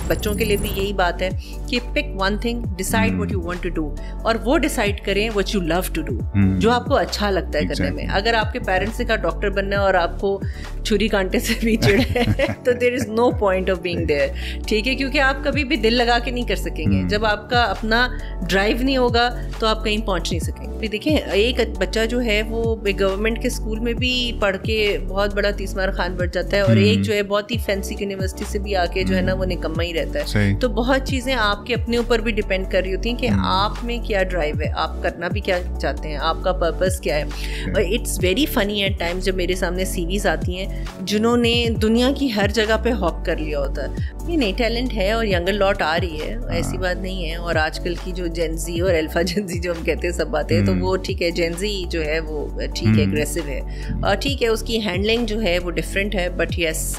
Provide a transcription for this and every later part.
बच्चों के लिए भी यही बात है कि pick one thing, decide what you want to do, और वो डिसाइड करें what you love to do, जो आपको अच्छा लगता है करने में। अगर आपके पेरेंट्स ने कहा डॉक्टर बनना है और आपको छुरी कांटे से भी चिढ़ है तो there is no point of being there, ठीक है, क्योंकि आप कभी भी दिल लगा के नहीं कर सकेंगे। जब आपका अपना ड्राइव नहीं होगा तो आप कहीं पहुंच नहीं सकेंगे। फिर देखिए, एक बच्चा जो है वो गवर्नमेंट के स्कूल में भी पढ़ के बहुत बड़ा तीसमार खान बन जाता है, और एक जो है बहुत ही फैंसी यूनिवर्सिटी से भी आके जो है ना वो निकम्मा ही रहता है। तो बहुत चीजें आपके अपने ऊपर भी डिपेंड कर रही होती हैं कि आप में क्या ड्राइव है, आप करना भी क्या चाहते हैं, आपका पर्पस क्या है। और it's very funny at times जब मेरे सामने सीवीज आती हैं जिन्होंने दुनिया की हर जगह पे हॉप कर लिया होता है। ये नई टैलेंट है और यंगर लॉट आ रही है, ऐसी बात नहीं है। और आजकल की जो जेनजी और अल्फा जेनजी जो हम कहते हैं सब बातें, तो वो ठीक है, जेनजी जो है वो ठीक है, एग्रेसिव है, और ठीक है उसकी हैंडलिंग जो है वो डिफरेंट है, बट यस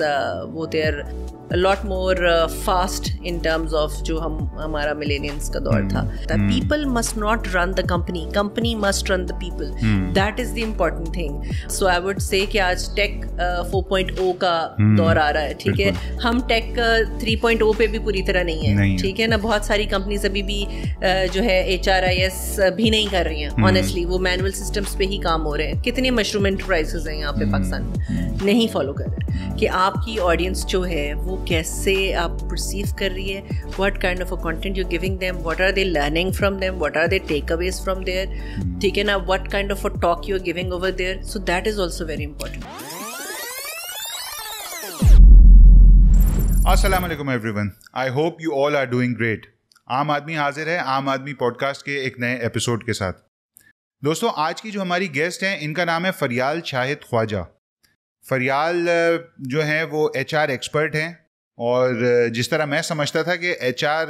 वो there a lot more fast in terms of जो हमारा millennials का दौर था। That people must not run the company must run the people, that is the important thing। So I would say कि आज tech 4.0 का दौर आ रहा है, ठीक है, हम tech 3.0 पे भी पूरी तरह नहीं है, ठीक है ना। बहुत सारी कंपनीज अभी भी जो है HRIS भी नहीं कर रही हैं, ऑनेस्टली वो मैनुअल सिस्टम्स पे ही काम हो रहे हैं। कितने मशरूम एंटरप्राइजेस हैं यहाँ पे पाकिस्तान में, नहीं फॉलो कर रहे कि आपकी ऑडियंस जो है वो कैसे आप परसीव कर रही है, what kind of a content you giving them, what are they learning from them, what are they takeaways from there, ठीक है ना, what kind of a talk you are giving over there. So that is also very important. अस्सलाम वालेकुम everyone, I hope you all are doing great. आम आदमी हाजिर है आम आदमी पॉडकास्ट के एक नए एपिसोड के साथ। दोस्तों, आज की जो हमारी गेस्ट हैं इनका नाम है फरियाल शाहिद ख्वाजा। फरियाल जो है वो HR एक्सपर्ट हैं, और जिस तरह मैं समझता था कि HR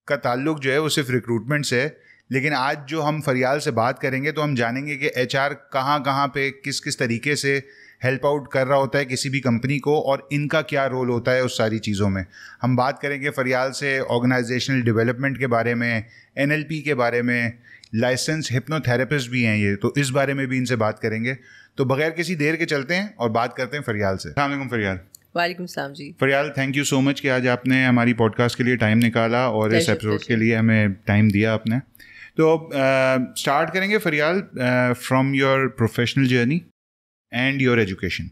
का ताल्लुक जो है वो सिर्फ रिक्रूटमेंट से है, लेकिन आज जो हम फरियाल से बात करेंगे तो हम जानेंगे कि HR कहाँ पे किस किस तरीके से हेल्प आउट कर रहा होता है किसी भी कंपनी को, और इनका क्या रोल होता है उस सारी चीज़ों में। हम बात करेंगे फरियाल से ऑर्गेनाइजेशनल डेवलपमेंट के बारे में, NLP के बारे में, लाइसेंस हिप्नोथेरेपिस्ट भी हैं ये, तो इस बारे में भी इनसे बात करेंगे। तो बगैर किसी देर के चलते हैं और बात करते हैं फरियाल से। अस्सलाम वालेकुम फरियाल। वालेकुम सलाम जी। Faryal, thank you so much कि आज आपने हमारी पॉडकास्ट के लिए टाइम निकाला और इस एपिसोड के लिए हमें टाइम दिया आपने। तो स्टार्ट करेंगे फरियाल from your professional journey and your education.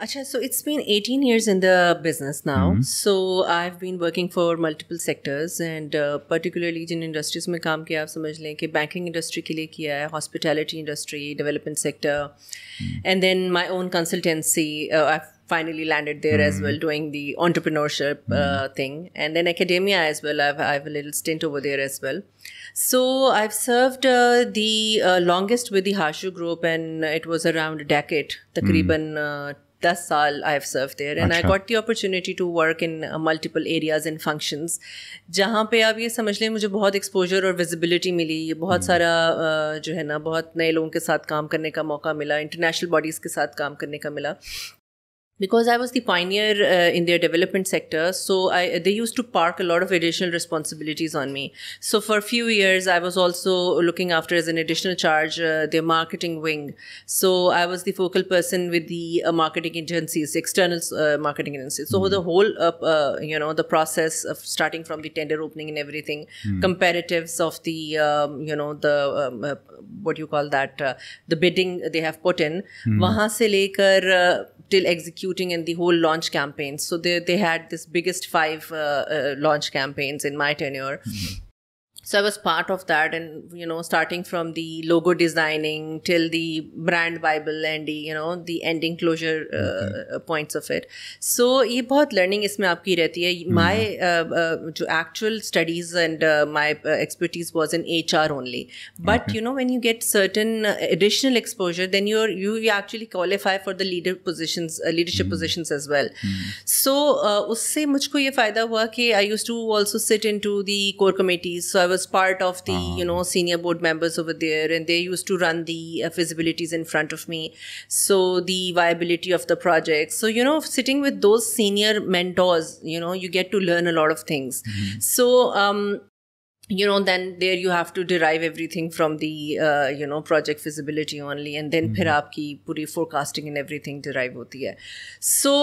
Acha, so it's been 18 years in the business now. So I've been working for multiple sectors, and particularly जिन industries में काम किया, आप समझ लें कि banking industry के लिए किया है, hospitality industry, development sector, and then my own consultancy. I've finally landed there as well, doing the entrepreneurship thing, and then academia as well. I've a little stint over there as well. So I've served the longest with the Harshu Group, and it was around a decade, तकरीबन 10 साल I have served there, and I got the opportunity to work in multiple areas and functions, जहाँ पे आप ये समझ लें मुझे बहुत exposure और visibility मिली, बहुत सारा जो है ना बहुत नए लोगों के साथ काम करने का मौका मिला, international bodies के साथ काम करने का मिला, because I was the pioneer in their development sector. So they used to park a lot of additional responsibilities on me. So for a few years, I was also looking after, as an additional charge, their marketing wing. So I was the focal person with the marketing agencies, external marketing agencies. So the whole, the process of starting from the tender opening and everything, comparatives of the, what you call that, the bidding they have put in, वहाँ से लेकर till executing in the whole launch campaigns. So they had this biggest 5 launch campaigns in my tenure. So I was part of that, and starting from the logo designing till the brand bible and the ending closure points of it. So ये बहुत learning इसमें आपकी रहती है. My जो actual studies and my expertise was in HR only. But when you get certain additional exposure, then you actually qualify for the leadership positions as well. So उससे मुझको ये फायदा हुआ कि I used to also sit into the core committees. So I was part of the senior board members over there, and they used to run the feasibilities in front of me, so the viability of the project. So sitting with those senior mentors, you get to learn a lot of things. So then there you have to derive everything from the project feasibility only, and then फिर आपकी पूरी forecasting and everything derive होती है. So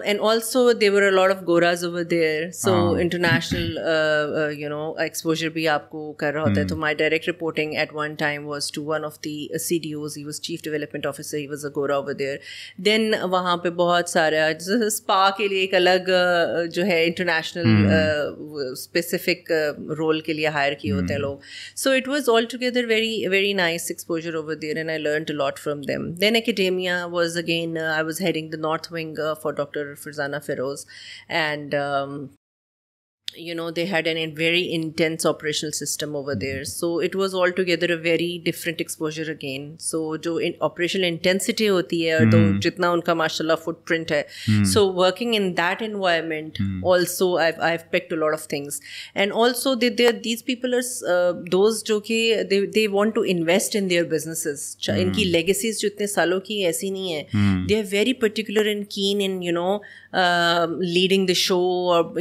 and also there were a lot of goras over there, so international exposure भी आपको कर रहा होता है. तो my direct reporting at one time was to one of the CDOs. He was Chief Development Officer, he was a gora over there. Then वहाँ पे बहुत सारा spa के लिए एक अलग जो है international specific role के लिए हायर किए होते हैं लोग. So it was altogether very very nice exposure over there, and I learned a lot from them. Then academia was again I was heading the North Wing for Dr. Farzana Feroz, and they had a very intense operational system over there. So it was altogether a very different exposure again. So जो operational intensity होती है और तो जितना उनका माशाल्लाह footprint है. So working in that environment also I've picked a lot of things. And also these people are those जो कि they want to invest in their businesses. इनकी legacies जो इतने सालों की ऐसी नहीं है. They are very particular and keen in leading the show, or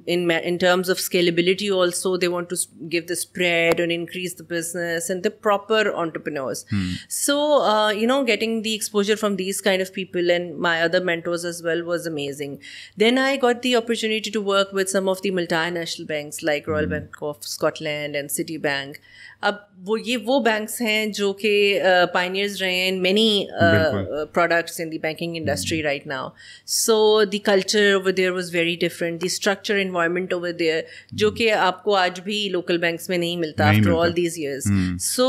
in terms of scalability also they want to give the spread and increase the business, and the proper entrepreneurs. So getting the exposure from these kind of people and my other mentors as well was amazing. Then I got the opportunity to work with some of the multinational banks like Royal Bank of Scotland and Citibank. अब वो banks हैं जो कि pioneers रहे हैं in many products in the banking industry right now. So the culture over there was very different. The structure environment over there जो कि आपको आज भी local banks में नहीं मिलता after all these years. So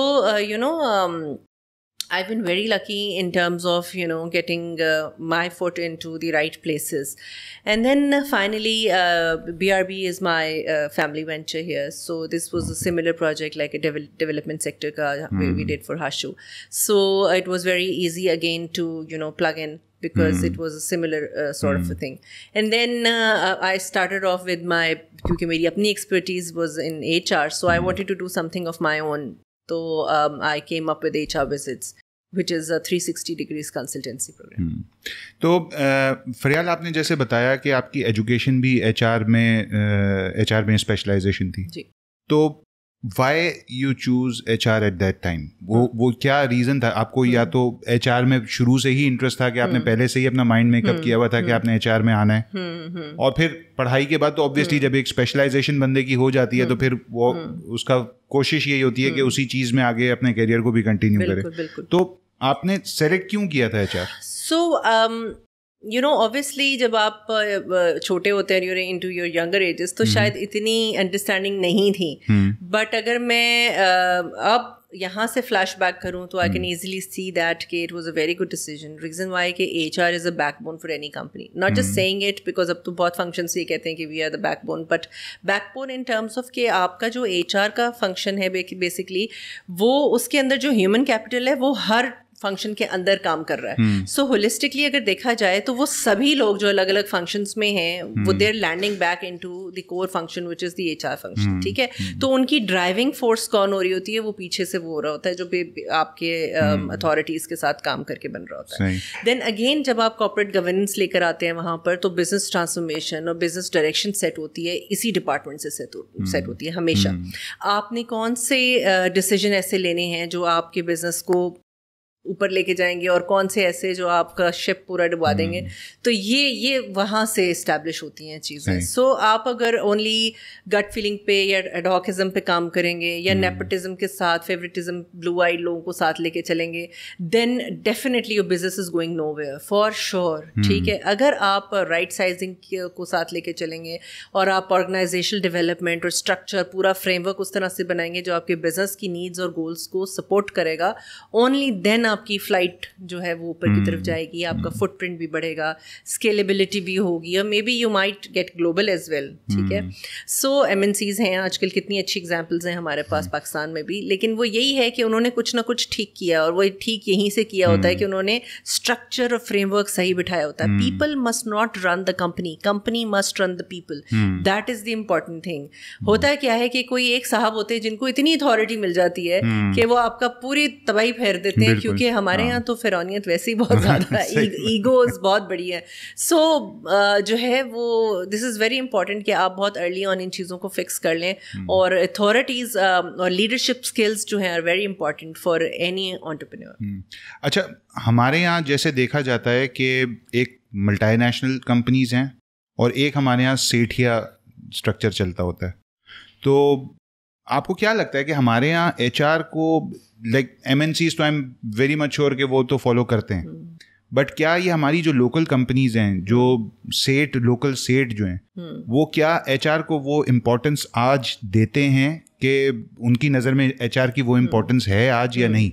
I've been very lucky in terms of getting my foot into the right places. And then finally BRB is my family venture here. So this was a similar project like a development sector ka we did for Hashu. So it was very easy again to plug in, because it was a similar sort of a thing. And then I started off with क्योंकि मेरी अपनी expertise was in HR, so I wanted to do something of my own. So I came up with HR Visits, which is a 360 degrees consultancy program. तो फरियाल, आपने जैसे बताया कि आपकी education भी HR में स्पेशलाइजेशन थी जी, तो why you choose HR at that time? वो क्या रीज़न था आपको? या तो HR में शुरू से ही इंटरेस्ट था कि आपने पहले से ही अपना माइंड मेकअप किया हुआ था कि आपने HR में आना है, और फिर पढ़ाई के बाद तो ऑब्वियसली जब एक स्पेशलाइजेशन बंदे की हो जाती है तो फिर वो उसका कोशिश यही होती है कि उसी चीज़ में आगे अपने करियर को भी कंटिन्यू करे. तो आपने सेलेक्ट क्यों किया था HR? So obviously जब आप छोटे होते हैं, you're into your younger ages, तो शायद इतनी अंडरस्टैंडिंग नहीं थी. बट अगर मैं अब यहाँ से फ्लैश बैक करूँ तो I can easily see that कि it was a very good decision. Reason why कि HR is a backbone for any company. Not just saying it because अब तो बहुत फंक्शन से ये कहते हैं कि we are the backbone, but backbone in terms of कि आपका जो HR का फंक्शन है बेसिकली, वो उसके अंदर जो ह्यूमन कैपिटल है वो हर फंक्शन के अंदर काम कर रहा है. सो होलिस्टिकली अगर देखा जाए तो वो सभी लोग जो अलग अलग फंक्शंस में हैं वो they're landing back into the core function which is the HR function. ठीक है, तो उनकी ड्राइविंग फोर्स कौन हो रही होती है? वो पीछे से वो हो रहा होता है जो आपके अथॉरिटीज़ के साथ काम करके बन रहा होता है. देन अगेन जब आप कॉर्पोरेट गवर्नेंस लेकर आते हैं वहाँ पर, तो बिजनेस ट्रांसफॉर्मेशन और बिजनेस डायरेक्शन सेट होती है इसी डिपार्टमेंट से सेट होती है हमेशा. आपने कौन से डिसीजन ऐसे लेने हैं जो आपके बिजनेस को ऊपर लेके जाएंगे, और कौन से ऐसे जो आपका शिप पूरा डुबा देंगे. तो ये वहाँ से इस्टेब्लिश होती हैं चीज़ें. सो आप अगर ओनली गट फीलिंग पे या एडहॉकिज्म पे काम करेंगे या नेपोटिज्म के साथ फेवरेटिज्म ब्लू आइड लोगों को साथ लेके चलेंगे, then definitely your business is going nowhere for sure. ठीक है, अगर आप राइट साइजिंग को साथ लेके चलेंगे और आप ऑर्गेनाइजेशनल डेवलपमेंट और स्ट्रक्चर पूरा फ्रेमवर्क उस तरह से बनाएंगे जो आपके बिजनेस की नीड्स और गोल्स को सपोर्ट करेगा, ओनली देन आपकी फ्लाइट जो है वो ऊपर की तरफ जाएगी, आपका फुटप्रिंट भी बढ़ेगा, स्केलेबिलिटी भी होगी, और maybe you might get global as well. ठीक है, सो MNCs हैं आजकल, कितनी अच्छी एग्जांपल्स हैं हमारे पास पाकिस्तान में भी, लेकिन वो यही है कि उन्होंने कुछ ना कुछ ठीक किया, और वो ठीक यहीं से किया होता है कि उन्होंने स्ट्रक्चर और फ्रेमवर्क सही बिठाया होता है. People must not run the company, company must run the people. That is the important thing. होता है क्या है कि कोई एक साहब होते हैं जिनको इतनी अथॉरिटी मिल जाती है कि वो आपका पूरी तबाही फेर देते हैं, क्योंकि क्योंकि हमारे यहाँ तो फिरौनियत वैसे ही बहुत ज़्यादा है, ईगोज बहुत बड़ी है. सो जो है वो दिस इज़ वेरी इंपॉर्टेंट कि आप बहुत अर्ली ऑन इन चीज़ों को फिक्स कर लें. और अथॉरिटीज़ और लीडरशिप स्किल्स जो हैं are very important for any entrepreneur. अच्छा, हमारे यहाँ जैसे देखा जाता है कि एक मल्टीनेशनल कंपनीज हैं और एक हमारे यहाँ सेठिया स्ट्रक्चर चलता होता है. तो आपको क्या लगता है कि हमारे यहाँ HR को लाइक MNCs तो I am very much sure कि वो तो फॉलो करते हैं, बट क्या ये हमारी जो लोकल कंपनीज हैं, जो लोकल सेठ जो हैं, वो क्या HR को वो इम्पोर्टेंस आज देते हैं कि उनकी नज़र में HR की वो इम्पोर्टेंस है आज या नहीं?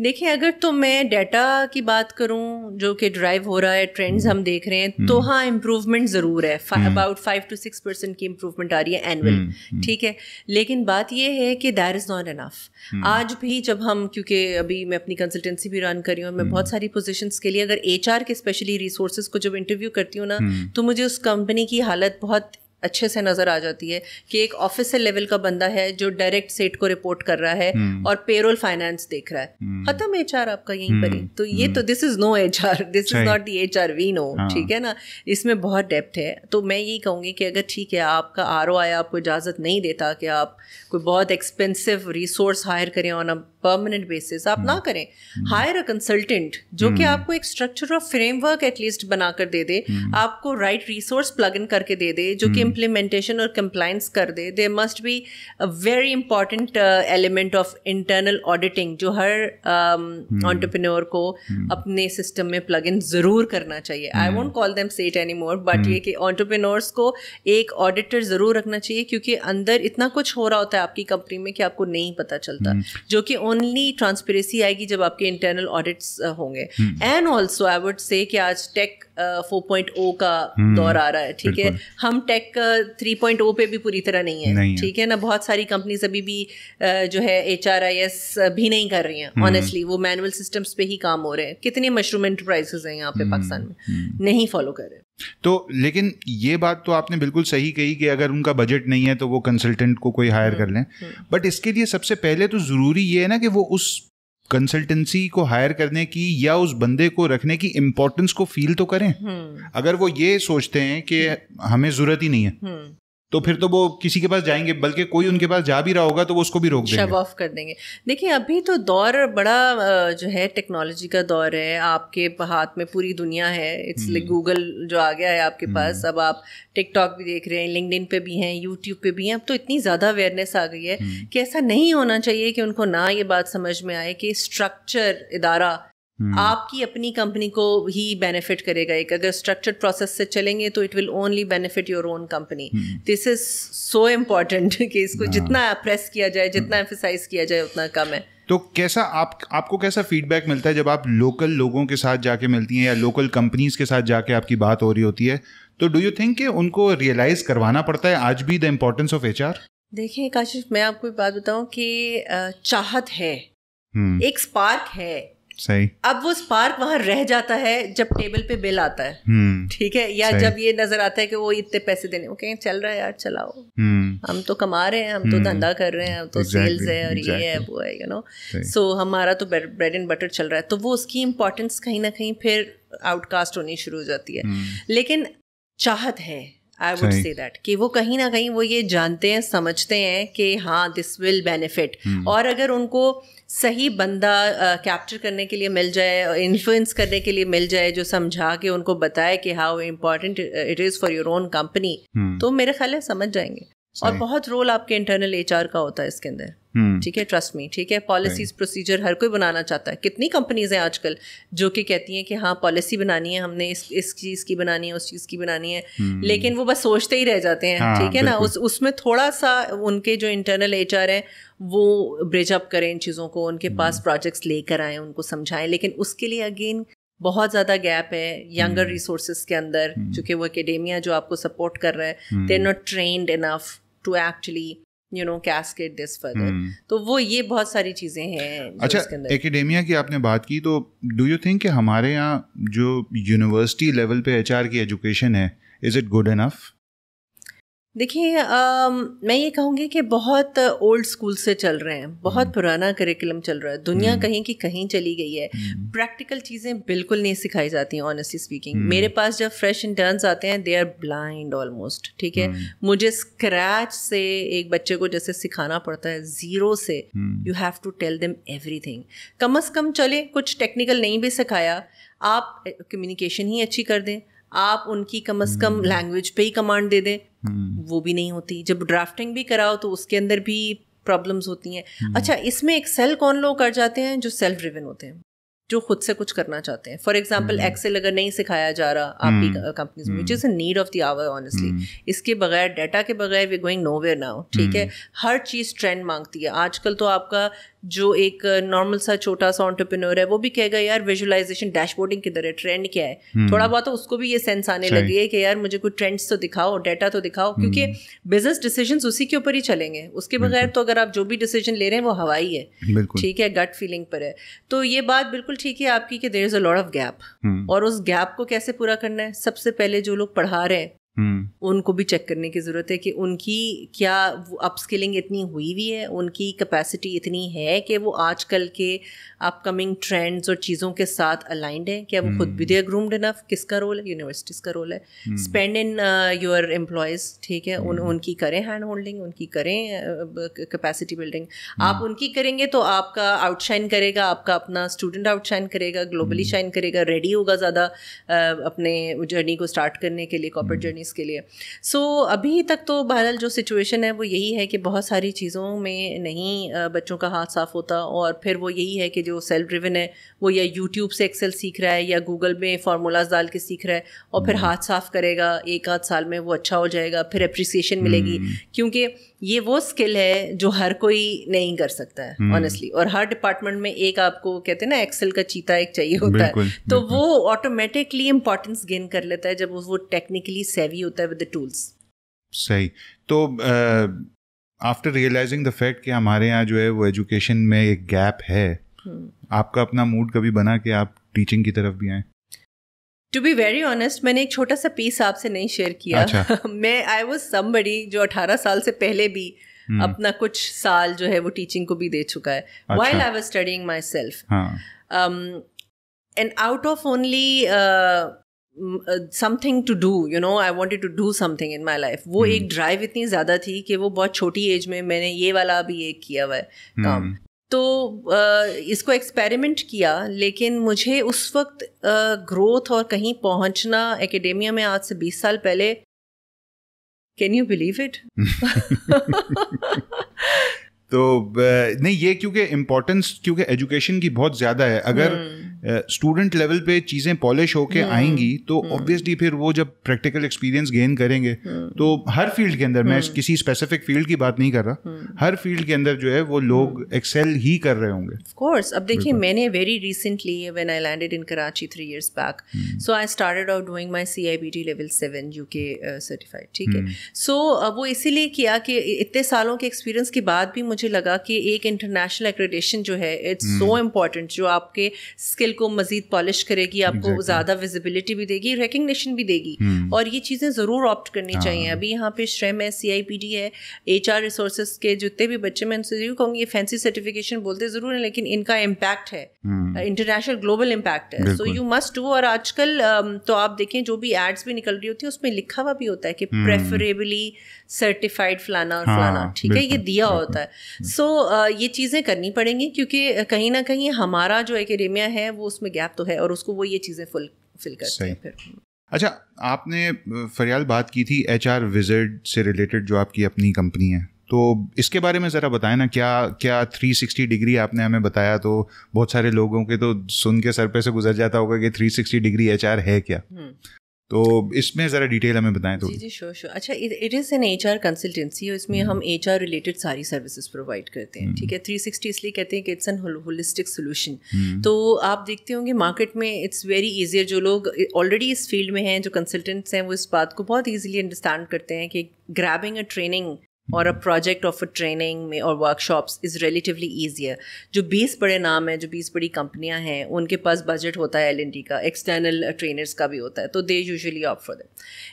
देखिए, अगर तो मैं डाटा की बात करूं जो कि ड्राइव हो रहा है, ट्रेंड्स हम देख रहे हैं, तो हाँ इम्प्रूवमेंट ज़रूर है. अबाउट 5 to 6% की इम्प्रूवमेंट आ रही है एनुअल. ठीक है, लेकिन बात ये है कि दैट इज़ नॉट इनफ. आज भी जब हम, क्योंकि अभी मैं अपनी कंसल्टेंसी भी रन कर रही हूँ, मैं बहुत सारी पोजीशंस के लिए अगर HR के स्पेशली रिसोर्सेज को जब इंटरव्यू करती हूँ ना, तो मुझे उस कंपनी की हालत बहुत अच्छे से नज़र आ जाती है कि एक ऑफिसर लेवल का बंदा है जो डायरेक्ट सेट को रिपोर्ट कर रहा है और पेरोल फाइनेंस देख रहा है. खत्म HR आपका यहीं पर ही. तो ये तो this is no HR, this is not the HR we know. ठीक है ना, इसमें बहुत डेप्थ है. तो मैं यही कहूँगी कि अगर ठीक है आपका ROI आपको इजाज़त नहीं देता कि आप कोई बहुत एक्सपेंसिव रिसोर्स हायर करें ऑन अ परमानेंट बेसिस, आप ना करें. हायर अ कंसल्टेंट जो कि आपको एक स्ट्रक्चर ऑफ फ्रेमवर्क एटलीस्ट बनाकर दे दे, आपको राइट रिसोर्स प्लग इन करके दे दे, जो कि इम्प्लीमेंटेशन और कंप्लायंस कर दे. There must be a very important element of internal auditing जो हर एंटरप्रेन्योर को अपने सिस्टम में प्लग इन जरूर करना चाहिए. I won't call them set any more, but ये कि एंटरप्रेन्योर्स को एक ऑडिटर जरूर रखना चाहिए, क्योंकि अंदर इतना कुछ हो रहा होता है आपकी कंपनी में कि आपको नहीं पता चलता, जो कि ओनली ट्रांसपेरेंसी आएगी जब आपके इंटरनल ऑडिट्स होंगे. And also I would say कि आज टेक 4.0 का दौर आ रहा है. ठीक है, हम टेक 3.0 पे भी पूरी तरह नहीं है. ठीक है ना, बहुत सारी कंपनीज अभी भी जो है HRIS भी नहीं कर रही हैं. ऑनेस्टली वो मैनुअल सिस्टम्स पे ही काम हो रहे हैं. कितने मशरूम एंटरप्राइजेस हैं यहाँ पे पाकिस्तान में, नहीं फॉलो कर रहे. तो लेकिन ये बात तो आपने बिल्कुल सही कही कि अगर उनका बजट नहीं है तो वो कंसल्टेंट को कोई हायर कर लें, बट इसके लिए सबसे पहले तो ज़रूरी ये है ना कि वो उस कंसल्टेंसी को हायर करने की या उस बंदे को रखने की इम्पोर्टेंस को फील तो करें. अगर वो ये सोचते हैं कि हमें ज़रूरत ही नहीं है, तो फिर तो वो किसी के पास जाएंगे, बल्कि कोई उनके पास जा भी रहा होगा तो वो उसको भी रोक देंगे, शव ऑफ कर देंगे. देखिए, अभी तो दौर बड़ा जो है टेक्नोलॉजी का दौर है. आपके हाथ में पूरी दुनिया है. इट्स लाइक गूगल जो आ गया है आपके पास. अब आप टिकटॉक भी देख रहे हैं, लिंक्डइन पे भी हैं, यूट्यूब पे भी हैं. अब तो इतनी ज़्यादा अवेयरनेस आ गई है कि ऐसा नहीं होना चाहिए कि उनको ना ये बात समझ में आए कि स्ट्रक्चर इदारा आपकी अपनी कंपनी को ही बेनिफिट करेगा. एक अगर स्ट्रक्चर्ड प्रोसेस से चलेंगे तो it will only benefit your own company. This is so important कि इसको जितना प्रेस किया जाए, जितना एम्फसाइज किया जाए, उतना कम है. तो कैसा आपको कैसा फीडबैक मिलता है जब आप लोकल लोगों के साथ जाके मिलती हैं या लोकल कंपनीज के साथ जाके आपकी बात हो रही होती है? तो डू यू थिंक कि उनको रियलाइज करवाना पड़ता है आज भी द इम्पोर्टेंस ऑफ HR? देखिए काशिफ, मैं आपको एक बात बताऊं कि चाहत है, एक स्पार्क है. सही. अब वो स्पार्क वहां रह जाता है जब टेबल पे बिल आता है. ठीक है, या जब ये नजर आता है कि वो इतने पैसे देने, ओके चल रहा है यार, चलाओ, हम तो कमा रहे हैं, हम तो धंधा कर रहे हैं, हम तो सेल्स है और ये है वो है, यू नो. सो हमारा तो ब्रेड एंड बटर चल रहा है. तो वो उसकी इम्पोर्टेंस कहीं ना कहीं फिर आउटकास्ट होनी शुरू हो जाती है. लेकिन चाहत है, आई वुड से दैट, कि वो कहीं ना कहीं वो ये जानते हैं, समझते हैं कि हाँ दिस विल बेनिफिट. और अगर उनको सही बंदा कैप्चर करने के लिए मिल जाए, इन्फ्लुएंस करने के लिए मिल जाए, जो समझा के उनको बताए कि how important it is for your own company, तो मेरे ख्याल है समझ जाएंगे. और बहुत रोल आपके इंटरनल HR का होता है इसके अंदर. ठीक है, ट्रस्ट मी. ठीक है, पॉलिसीज प्रोसीजर हर कोई बनाना चाहता है. कितनी कंपनीज हैं आजकल जो कि कहती हैं कि हाँ पॉलिसी बनानी है, हमने इस चीज़ की बनानी है, उस चीज़ की बनानी है, लेकिन वो बस सोचते ही रह जाते हैं. ठीक है ना, उसमें थोड़ा सा उनके जो इंटरनल HR हैं वो ब्रिज अप करें इन चीज़ों को, उनके पास प्रोजेक्ट्स लेकर आएँ, उनको समझाएं. लेकिन उसके लिए अगेन बहुत ज़्यादा गैप है यंगर रिसोर्सेज के अंदर, चूँकि वो एकेडेमिया जो आपको सपोर्ट कर रहा है, they are not trained enough to actually you know cascade this further. तो वो ये बहुत सारी चीज़ें हैं. अच्छा, एकेडेमिया की आपने बात की, तो डू यू थिंक कि हमारे यहाँ जो यूनिवर्सिटी लेवल पे HR की एजुकेशन है, इज़ इट गुड इनफ? देखिए मैं ये कहूँगी कि बहुत ओल्ड स्कूल से चल रहे हैं, बहुत पुराना करिकुलम चल रहा है, दुनिया कहीं की कहीं चली गई है, प्रैक्टिकल चीज़ें बिल्कुल नहीं सिखाई जाती हैं ऑनेस्टली स्पीकिंग। मेरे पास जब फ्रेश इंटर्न्स आते हैं दे आर ब्लाइंड ऑलमोस्ट, ठीक है। मुझे स्क्रैच से एक बच्चे को जैसे सिखाना पड़ता है, ज़ीरो से, you have to tell them everything. कम से कम चले कुछ टेक्निकल नहीं भी सिखाया, आप कम्युनिकेशन ही अच्छी कर दें, आप उनकी कम से कम लैंग्वेज पे ही कमांड दे दें, वो भी नहीं होती। जब ड्राफ्टिंग भी कराओ तो उसके अंदर भी प्रॉब्लम्स होती हैं। अच्छा, इसमें एक्सेल कौन लोग कर जाते हैं? जो सेल्फ ड्रिवन होते हैं, जो खुद से कुछ करना चाहते हैं। फॉर एग्जाम्पल एक्सेल अगर नहीं सिखाया जा रहा आपकी कंपनीज में, which is a need of the hour honestly, इसके बगैर, डाटा के बगैर वी गोइंग नोवेयर नाउ, ठीक है। हर चीज़ ट्रेंड मांगती है आजकल। तो आपका जो एक नॉर्मल सा छोटा सा एंटरप्रेन्योर है वो भी कहेगा यार विजुअलाइजेशन डैशबोर्डिंग किधर है, ट्रेंड क्या है। थोड़ा बहुत तो उसको भी ये सेंस आने लगी है कि यार मुझे कोई ट्रेंड्स तो दिखाओ, डाटा तो दिखाओ, क्योंकि बिजनेस डिसीजंस उसी के ऊपर ही चलेंगे। उसके बगैर तो अगर आप जो भी डिसीजन ले रहे हैं वो हवाई है, ठीक है, गट फीलिंग पर है। तो ये बात बिल्कुल ठीक है आपकी कि there is a lot of gap, और उस गैप को कैसे पूरा करना है। सबसे पहले जो लोग पढ़ा रहे हैं उनको भी चेक करने की ज़रूरत है कि उनकी क्या अपस्किलिंग इतनी हुई हुई है, उनकी कैपेसिटी इतनी है कि वो आजकल के अपकमिंग ट्रेंड्स और चीज़ों के साथ अलाइंड है, क्या वो खुद भी दे आर ग्रूम्ड इनफ। किसका रोल है? यूनिवर्सिटीज़ का रोल है। स्पेंड इन योर एम्प्लॉयज़, ठीक है, उनकी करें हैंड होल्डिंग, उनकी करें कैपेसिटी बिल्डिंग। आप उनकी करेंगे तो आपका आउटशाइन करेगा, आपका अपना स्टूडेंट आउटशाइन करेगा, ग्लोबली शाइन करेगा, रेडी होगा ज़्यादा अपने जर्नी को स्टार्ट करने के लिए, कॉर्पोरेट जर्नी के लिए। सो अभी तक तो बहरहाल जो सिचुएशन है वो यही है कि बहुत सारी चीज़ों में नहीं बच्चों का हाथ साफ होता, और फिर वो यही है कि जो सेल्फ ड्रिवन है वो या यूट्यूब से एक्सेल सीख रहा है या गूगल में फार्मूलाज डाल के सीख रहा है, और फिर हाथ साफ करेगा, एक आध साल में वो अच्छा हो जाएगा, फिर अप्रिसिएशन मिलेगी, क्योंकि ये वो स्किल है जो हर कोई नहीं कर सकता है ऑनेस्टली। और हर डिपार्टमेंट में एक आपको कहते हैं ना एक्सेल का चीता एक चाहिए होता है, तो वो ऑटोमेटिकली इंपॉर्टेंस गेन कर लेता है जब वो टेक्निकली सेवी होता है विद द टूल्स। सही। तो आफ्टर रियलाइजिंग द फैक्ट कि हमारे यहाँ जो है वो एजुकेशन में एक गैप है, आपका अपना मूड कभी बना कि आप टीचिंग की तरफ भी आए? टू बी वेरी ऑनेस्ट, मैंने एक छोटा सा पीस आपसे नहीं शेयर किया। अच्छा। मैं आई वॉज समबडी जो 18 साल से पहले भी अपना कुछ साल जो है वो टीचिंग को भी दे चुका है, while I was studying my self, and out of only something to do, you know, I wanted to do something in my life. वो एक ड्राइव इतनी ज़्यादा थी कि वो बहुत छोटी एज में मैंने ये वाला भी एक किया हुआ है काम। तो इसको एक्सपेरिमेंट किया, लेकिन मुझे उस वक्त ग्रोथ और कहीं पहुंचना एकेडेमिया में आज से 20 साल पहले, कैन यू बिलीव इट? तो नहीं, ये क्योंकि इम्पोर्टेंस क्योंकि एजुकेशन की बहुत ज़्यादा है। अगर स्टूडेंट लेवल पे चीज़ें पॉलिश होके आएंगी तो ऑब्वियसली फिर वो जब प्रैक्टिकल एक्सपीरियंस गेन करेंगे तो हर फील्ड के अंदर, मैं किसी स्पेसिफिक फील्ड की बात नहीं कर रहा, हर फील्ड के अंदर जो है वो लोग एक्सेल ही कर रहे होंगे। Of course. अब देखिए, मैंने very recently when I landed in Karachi 3 years back, so I started out doing my CIBT level 7 UK certified, ठीक है। सो वो इसीलिए किया कि इतने सालों के एक्सपीरियंस के बाद भी मुझे लगा कि एक इंटरनेशनल एक्रेडिटेशन जो है इट्स सो इम्पॉर्टेंट, जो आपके स्किल को मजीद पॉलिश करेगी, आपको ज़्यादा विजिबिलिटी भी देगी, रिकग्निशन भी देगी, और ये चीज़ें ज़रूर ऑप्ट करनी चाहिए। अभी यहाँ पे श्रेम है, CIPD है, HR रिसोर्सेज के जितने भी बच्चे, मैं उनसे जरूर कहूँगी, ये फैंसी सर्टिफिकेशन बोलते ज़रूर हैं लेकिन इनका इम्पैक्ट है, इंटरनेशनल ग्लोबल इम्पैक्ट है, सो यू मस्ट डू। और आजकल तो आप देखें जो भी एड्स भी निकल रही होती है उसमें लिखा हुआ भी होता है कि प्रेफरेबली सर्टिफाइड फलाना और फलाना, ठीक है, ये दिया होता है। सो ये चीज़ें करनी पड़ेंगी क्योंकि कहीं ना कहीं हमारा जो एकेडेमिया है वो उसमें गैप तो है, और उसको वो ये चीज़ें फिल करते हैं फिर। अच्छा, आपने फरियाल बात की थी HR विजिट से रिलेटेड, जो आपकी अपनी कंपनी है, तो इसके बारे में ज़रा बताएं ना। क्या 360 डिग्री आपने हमें बताया, तो बहुत सारे लोगों के तो सुन के सर पे से गुजर जाता होगा कि 360 डिग्री HR है क्या, तो इसमें ज़रा डिटेल हमें बताएं तो। जी श्योर। अच्छा, it is an HR consultancy, और इसमें हम HR रिलेटेड सारी सर्विसेज प्रोवाइड करते हैं, ठीक है। 360 इसलिए कहते हैं कि इट्स एन होलिस्टिक सोल्यूशन। तो आप देखते होंगे मार्केट में इट्स वेरी ईजियर, जो लोग ऑलरेडी इस फील्ड में हैं, जो कंसल्टेंट्स हैं, वो इस बात को बहुत ईजिली अंडरस्टैंड करते हैं कि ग्रैबिंग अ ट्रेनिंग और a project of a training में और वर्कशॉप्स इज़ रिलेटिवली ईजियर. जो 20 बड़े नाम हैं, जो 20 बड़ी कंपनियां हैं, उनके पास बजट होता है L&D का, एक्सटर्नल ट्रेनर्स का भी होता है, तो they usually opt for that.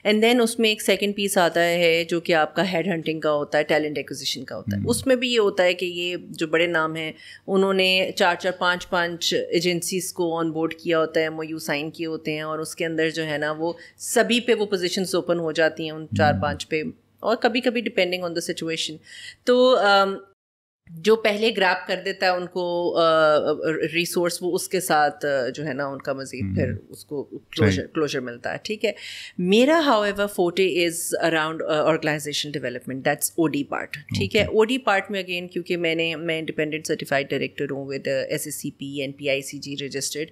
And then उसमें एक सेकेंड पीस आता है जो कि आपका हेड हंटिंग का होता है, टैलेंट एक्विजिशन का होता है. उसमें भी ये होता है कि ये जो बड़े नाम हैं उन्होंने 4-4, 5-5 एजेंसीज को ऑन बोर्ड किया होता है, MOU साइन किए होते हैं, और उसके अंदर जो है ना वो सभी पे वो पोजीशंस ओपन हो जाती हैं उन 4-5 पे, और कभी कभी डिपेंडिंग ऑन द सिचुएशन. तो जो पहले ग्रैब कर देता है उनको रिसोर्स, वो उसके साथ जो है ना उनका मज़ीद फिर उसको क्लोजर मिलता है. ठीक है. मेरा however forte is around organisation development, that's OD part. ठीक है. OD पार्ट में अगेन क्योंकि मैं इंडिपेंडेंट सर्टिफाइड डायरेक्टर हूँ with SSCP and PICG registered,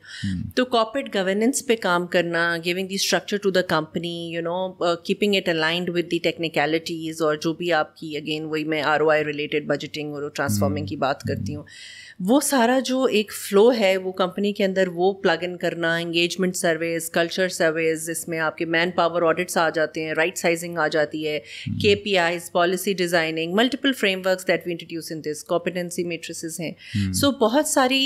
तो कॉर्पोरेट गवर्नेंस पे काम करना, giving the structure to the company, you know, keeping it aligned with the technicalities, और जो भी आपकी अगेन वही मैं ROI रिलेटेड बजटिंग और ट्रांसफॉर्मिंग की बात करती हूँ, वो सारा जो एक फ्लो है वो कंपनी के अंदर वो प्लग इन करना, एंगेजमेंट सर्वेज, कल्चर सर्वेज, इसमें आपके मैन पावर ऑडिट्स आ जाते हैं, राइट साइजिंग आ जाती है, KPIs, policy designing, multiple frameworks that we introduce in this, competency matrices हैं. सो बहुत सारी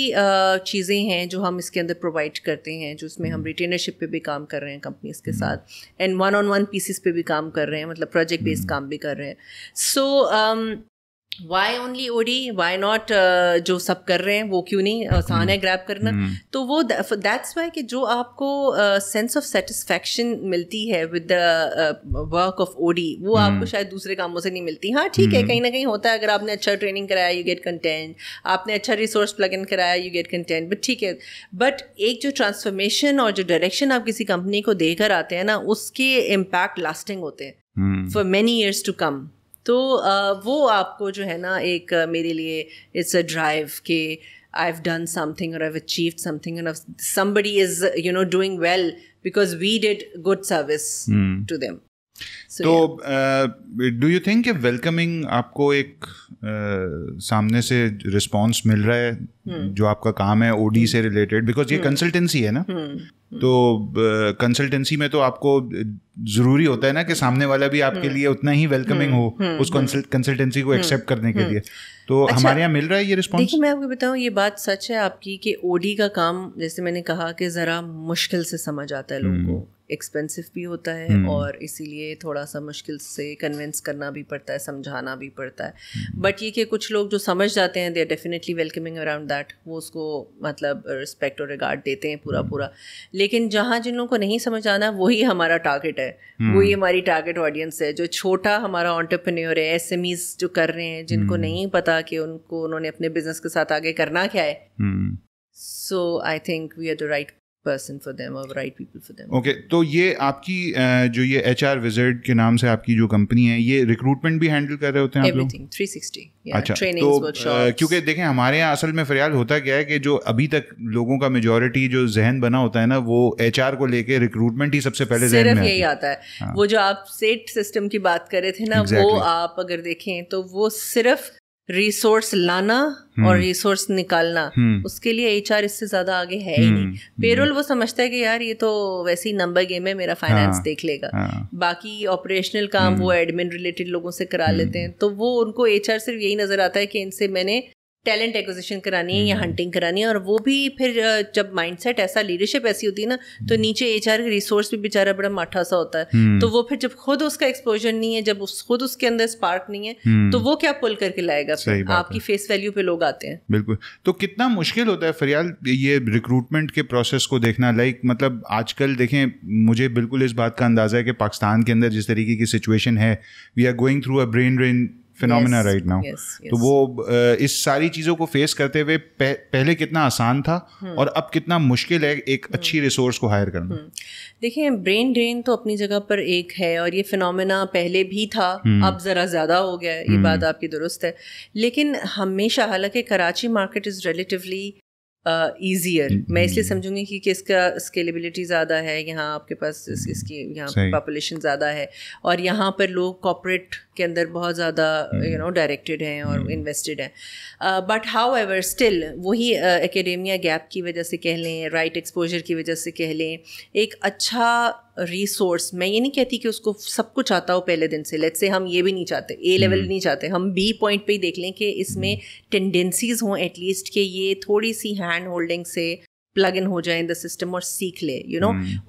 चीज़ें हैं जो हम इसके अंदर प्रोवाइड करते हैं, जो इसमें हम रिटेनरशिप पे भी काम कर रहे हैं कंपनीज के साथ, एंड 1-on-1 पीसेस पे भी काम कर रहे हैं, मतलब प्रोजेक्ट बेस्ड काम भी कर रहे हैं. सो Why only OD? Why not जो सब कर रहे हैं वो क्यों नहीं आसान है ग्रैब करना. तो वो दैट्स वाई कि जो आपको सेंस ऑफ सेटिस्फैक्शन मिलती है with the work of OD, वो आपको शायद दूसरे कामों से नहीं मिलती. हाँ ठीक है, कहीं ना कहीं होता है, अगर आपने अच्छा ट्रेनिंग कराया यू गेट कंटेंट, आपने अच्छा रिसोर्स प्लग इन कराया यू गेट कंटेंट, बट ठीक है. बट एक जो ट्रांसफॉर्मेशन और जो डायरेक्शन आप किसी कंपनी को देकर आते हैं ना, उसके इम्पैक्ट लास्टिंग होते हैं for many years to come. तो वो आपको जो है ना एक मेरे लिए इट्स अ ड्राइव कि I've done something or I've achieved something and somebody is, you know, doing well because we did good service to them. So do you think कि वेलकमिंग आपको एक सामने से रिस्पॉन्स मिल रहा है जो आपका काम है OD से रिलेटेड, बिकॉज ये कंसल्टेंसी है ना, तो कंसल्टेंसी में तो आपको ज़रूरी होता है ना कि सामने वाला भी आपके लिए उतना ही वेलकमिंग हो उस कंसल्टेंसी को एक्सेप्ट करने के लिए. तो अच्छा, हमारे यहाँ मिल रहा है ये रिस्पॉन्स. देखिए मैं आपको बताऊँ, ये बात सच है आपकी कि OD का काम, जैसे मैंने कहा कि ज़रा मुश्किल से समझ आता है लोगों को, एक्सपेंसिव भी होता है, और इसीलिए थोड़ा सा मुश्किल से कन्विंस करना भी पड़ता है, समझाना भी पड़ता है. बट ये कि कुछ लोग जो समझ जाते हैं, they are definitely welcoming around that, वो उसको मतलब रिस्पेक्ट और रिगार्ड देते हैं पूरा. लेकिन जहाँ जिन लोगों को नहीं समझ आना, वही हमारा टारगेट है, वही हमारी टारगेट ऑडियंस है. जो छोटा हमारा एंटरप्रेन्योर है, SMEs जो कर रहे हैं, जिनको नहीं पता कि उन्होंने अपने बिजनेस के साथ आगे करना क्या है, so I think we are the right person for them or right people for them. Okay, तो ये आपकी जो ये HR Wizard के नाम से आपकी जो कंपनी है, ये रिक्रूटमेंट भी हैंडल कर रहे होते हैं आप लोग? Everything 360. अच्छा, trainings, तो workshops. क्योंकि देखें हमारे यहाँ असल में फरियाल होता क्या है कि जो अभी तक लोगों का मेजॉरिटी जो जहन बना होता है ना, वो HR को लेके रिक्रूटमेंट ही सबसे पहले जहन में यही आता है. हाँ. वो जो आप सेट सिस्टम की बात कर रहे थे ना, वो आप अगर देखें तो वो सिर्फ रिसोर्स लाना और रिसोर्स निकालना, उसके लिए HR इससे ज्यादा आगे है ही नहीं. पेरोल वो समझता है कि यार ये तो वैसे ही नंबर गेम है, मेरा फाइनेंस देख लेगा. बाकी ऑपरेशनल काम वो एडमिन रिलेटेड लोगों से करा लेते हैं. तो वो उनको HR सिर्फ यही नजर आता है कि इनसे मैंने टैलेंट एक्विजिशन करानी है या हंटिंग करानी है. और वो भी फिर जब माइंडसेट ऐसा, लीडरशिप ऐसी होती है ना, तो नीचे HR के रिसोर्स भी बेचारा बड़ा माठा सा होता है. तो वो फिर जब खुद उसका एक्सपोजर नहीं है, जब खुद उसके अंदर स्पार्क नहीं है, तो वो क्या पुल करके लाएगा. फिर आपकी फेस वैल्यू पे लोग आते हैं. बिल्कुल. तो कितना मुश्किल होता है फरियाल ये रिक्रूटमेंट के प्रोसेस को देखना. लाइक मतलब आजकल देखें, मुझे बिल्कुल इस बात का अंदाजा है कि पाकिस्तान के अंदर जिस तरीके की सिचुएशन है, we are going through a brain drain phenomena right now. तो वो इस सारी चीज़ों को फेस करते हुए पहले कितना आसान था और अब कितना मुश्किल है एक अच्छी रिसोर्स को हायर करना. देखिए ब्रेन ड्रेन तो अपनी जगह पर एक है, और ये फिनोमेना पहले भी था, अब ज़रा ज़्यादा हो गया है, ये बात आपकी दुरुस्त है. लेकिन हमेशा, हालांकि Karachi market is relatively easier, मैं इसलिए समझूंगी कि इसका स्केलेबिलिटी ज़्यादा है, यहाँ आपके पास इसकी यहाँ पॉपुलेशन ज़्यादा है, और यहाँ पर लोग कॉर्पोरेट के अंदर बहुत ज़्यादा डायरेक्टेड हैं और इन्वेस्टेड हैं. बट हाउ एवर स्टिल वही एकेडेमिया गैप की वजह से कह लें, राइट एक्सपोजर की वजह से कह लें, एक अच्छा रिसोर्स, मैं ये नहीं कहती कि उसको सब कुछ आता हो पहले दिन से. लेट्स से हम ये भी नहीं चाहते, ए लेवल नहीं चाहते, हम बी पॉइंट पे ही देख लें कि इसमें टेंडेंसीज हों एटलीस्ट, कि ये थोड़ी सी हैंड होल्डिंग से प्लग इन हो जाए इन द सिस्टम और सीख ले,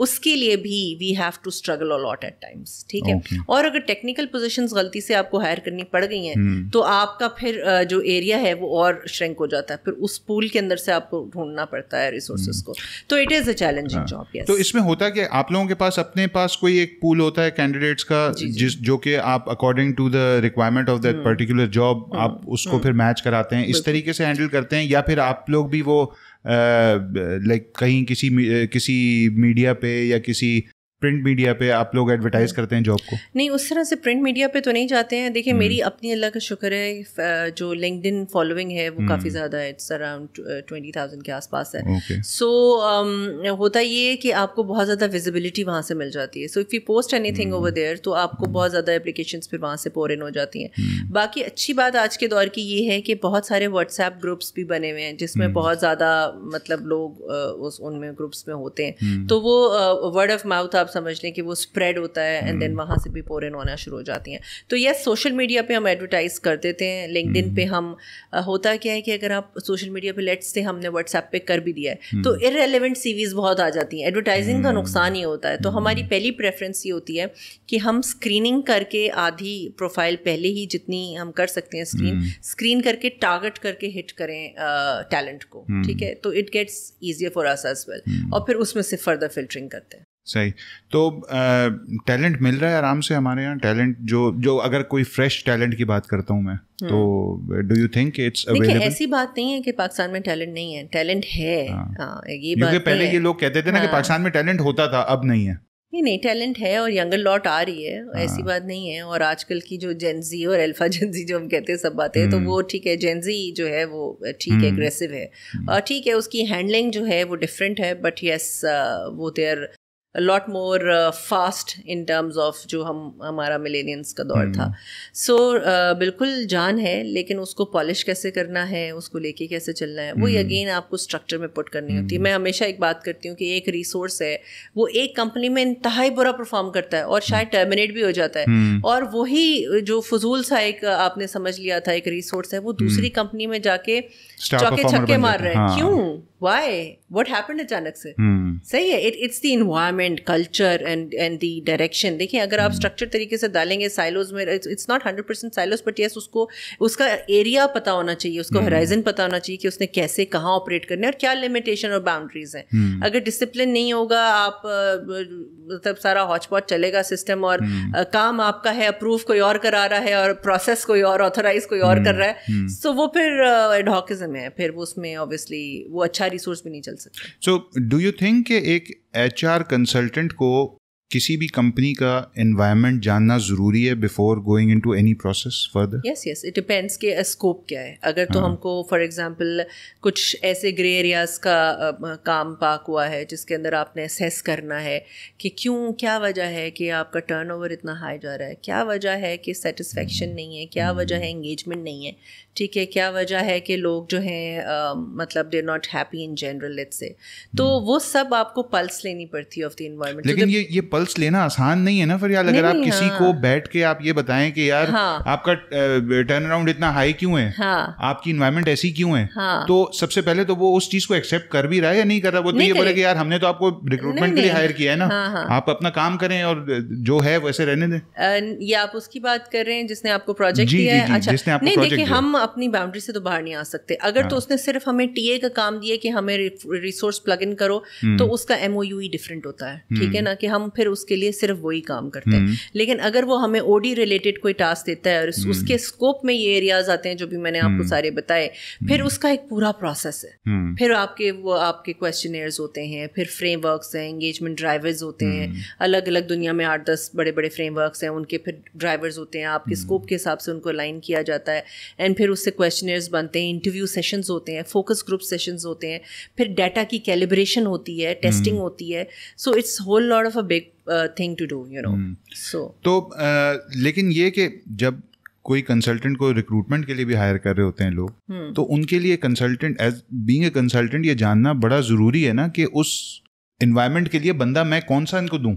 उसके लिए भी we have to struggle a lot at times. ठीक है. और अगर टेक्निकल पोजीशंस गलती से आपको हायर करनी पड़ गई हैं तो आपका फिर जो एरिया है वो और श्रिंक हो जाता है, फिर उस पूल के अंदर से आपको ढूंढना पड़ता है रिसोर्सेज को. तो it is a challenging job. Yes. तो इसमें होता है कि आप लोगों के पास अपने पास कोई एक पूल होता है कैंडिडेट्स का, जो कि आप according to the requirement of that particular job आप उसको फिर मैच कराते हैं, इस तरीके से हैंडल करते हैं, या फिर आप लोग भी वो लाइक कहीं किसी मीडिया पे या किसी प्रिंट मीडिया पे आप लोग एडवर्टाइज करते हैं जॉब को? नहीं, उस तरह से प्रिंट मीडिया पे तो नहीं जाते हैं. देखिए मेरी अपनी अल्लाह का शुक्र है, जो लिंक्डइन फॉलोइंग है वो काफ़ी ज़्यादा है. इट्स अराउंड 20,000 के आसपास है. सो होता ये है कि आपको बहुत ज़्यादा विजिबिलिटी वहाँ से मिल जाती है. So if you post anything over there तो आपको बहुत ज़्यादा एप्लीकेशंस फिर वहाँ से पोर इन हो जाती हैं. बाकी अच्छी बात आज के दौर की ये है कि बहुत सारे व्हाट्सएप ग्रुप्स भी बने हुए हैं जिसमें बहुत ज़्यादा मतलब लोग उनमें ग्रुप्स में होते हैं. तो वो वर्ड ऑफ माउथ आप समझ लें कि वो स्प्रेड होता है एंड देन वहाँ से भी पोर इन होना शुरू हो जाती हैं. तो यस, सोशल मीडिया पे हम एडवर्टाइज कर देते हैं. लिंक्डइन पे हम होता क्या है कि अगर आप सोशल मीडिया पे लेट्स से हमने व्हाट्सएप पे कर भी दिया है तो इररेलेवेंट सीवीज बहुत आ जाती हैं. एडवर्टाइजिंग का नुकसान ये होता है. तो हमारी पहली प्रेफरेंस ये होती है कि हम स्क्रीनिंग करके आधी प्रोफाइल पहले ही जितनी हम कर सकते हैं स्क्रीन करके टारगेट करके हिट करें टैलेंट को. ठीक है. तो it gets easier for us as well और फिर उसमें से फर्दर फिल्टरिंग करते हैं. सही. तो टैलेंट मिल रहा है आराम से हमारे यहाँ? टैलेंट जो अगर कोई फ्रेश टैलेंट की बात करता हूँ मैं, तो do you think it's available? ऐसी बात नहीं है कि पाकिस्तान में टैलेंट नहीं है. टैलेंट है. ये बात पहले ये लोग कहते थे ना कि पाकिस्तान में टैलेंट होता था, अब नहीं है. नहीं, टैलेंट है और यंगर लॉट आ रही है. ऐसी बात नहीं है. और आजकल की जो जेनजी और अल्फा जेनजी जो हम कहते हैं सब बातें, तो वो ठीक है. जेनजी जो है वो ठीक है, एग्रेसिव है, ठीक है, उसकी हैंडलिंग जो है वो डिफरेंट है. बट यस, वो there a lot more fast in terms of जो हमारा मिलेनियंस का दौर था. सो बिल्कुल जान है, लेकिन उसको पॉलिश कैसे करना है, उसको लेके कैसे चलना है, वो अगेन आपको स्ट्रक्चर में पुट करनी होती है. मैं हमेशा एक बात करती हूँ कि एक रिसोर्स है वो एक कंपनी में इंतहाई बुरा परफॉर्म करता है और शायद टर्मिनेट भी हो जाता है, और वही जो फजूल सा एक आपने समझ लिया था एक रिसोर्स है, वो दूसरी कंपनी में जाके चौके छक्के मार रहे हैं. क्यों? Why? What happened अचानक से? सही है. It's the environment, culture and the direction. देखिए, अगर आप स्ट्रक्चर तरीके से डालेंगे साइलोज में, it's not 100% silos, but yes, उसको उसका एरिया पता होना चाहिए, उसको होराइजन पता होना चाहिए कि उसने कैसे कहाँ ऑपरेट करना है और क्या लिमिटेशन और बाउंड्रीज हैं. अगर डिसिप्लिन नहीं होगा, आप मतलब सारा हॉच पॉच चलेगा सिस्टम, और काम आपका है, अप्रूव कोई और करा रहा है और प्रोसेस कोई और, ऑथराइज कोई और कर रहा है, तो वो फिर एडहॉकिज्म है. फिर उसमें ऑब्वियसली वो अच्छा रिसोर्स भी नहीं चल सकता. सो डू यू थिंक कि एक एचआर कंसल्टेंट को किसी भी कंपनी का एनवायरनमेंट जानना ज़रूरी है before going into any process further? Yes, it depends कि स्कोप क्या है. अगर तो हमको फॉर एग्जांपल कुछ ऐसे ग्रे एरियाज का काम पाक हुआ है जिसके अंदर आपने असेस करना है कि क्यों, क्या वजह है कि आपका टर्नओवर इतना हाई जा रहा है, क्या वजह है कि सेटिस्फेक्शन नहीं है, क्या वजह है एंगेजमेंट नहीं है, ठीक है, क्या वजह है कि लोग जो हैं मतलब they are not happy in general, let's say. तो वो सब आपको पल्स लेनी पड़ती है ऑफ द एनवायरनमेंट. लेकिन ये पल्स लेना आसान नहीं है ना फरियाल. अगर आप किसी को बैठ के आप ये बताएं कि यार आपका टर्न अराउंड इतना हाई क्यों है, आपकी एनवायरनमेंट ऐसी क्यों है, तो सबसे पहले तो वो उस चीज को एक्सेप्ट कर भी रहा है या नहीं कर रहा? वो तो ये बोले कि यार हमने तो आपको रिक्रूटमेंट के लिए हायर किया है ना, आप अपना काम करें और जो है वैसे रहने दें. ये आप उसकी बात कर रहे हैं जिसने आपको प्रोजेक्ट दिया है? अच्छा, नहीं, देखिए, हम अपनी बाउंड्री से तो बाहर नहीं आ सकते. अगर तो उसने सिर्फ हमें टीए का काम दिया कि हमें रिसोर्स प्लग इन करो, तो उसका एमओयू ही डिफरेंट होता है. ठीक है ना, कि हम फिर उसके लिए सिर्फ वही काम करते हैं. लेकिन अगर वो हमें ओडी रिलेटेड कोई टास्क देता है और उसके स्कोप में ये एरियाज आते हैं जो भी मैंने आपको सारे बताए, फिर उसका एक पूरा प्रोसेस है. फिर आपके क्वेश्चनेयर्स होते हैं, फिर फ्रेमवर्क्स हैं, एंगेजमेंट ड्राइवर्स होते हैं, अलग अलग दुनिया में 8-10 बड़े बड़े फ्रेमवर्क्स हैं, उनके फिर ड्राइवर्स होते हैं, आपके स्कोप के हिसाब से उनको अलाइन किया जाता है. एंड फिर उससे क्वेश्चनर्स बनते हैं, इंटरव्यू सेशंस होते हैं, फोकस ग्रुप सेशंस होते हैं, फिर डाटा की कैलिब्रेशन होती है, टेस्टिंग होती है. So it's whole lot of a big thing to do, you know. So तो लेकिन ये कि जब कोई कंसल्टेंट को रिक्रूटमेंट के लिए भी हायर कर रहे होते हैं लोग, तो उनके लिए consultant as being a consultant ये जानना बड़ा ज़रूरी है ना कि उस इन्वायरमेंट के लिए बंदा मैं कौन सा इनको दूं.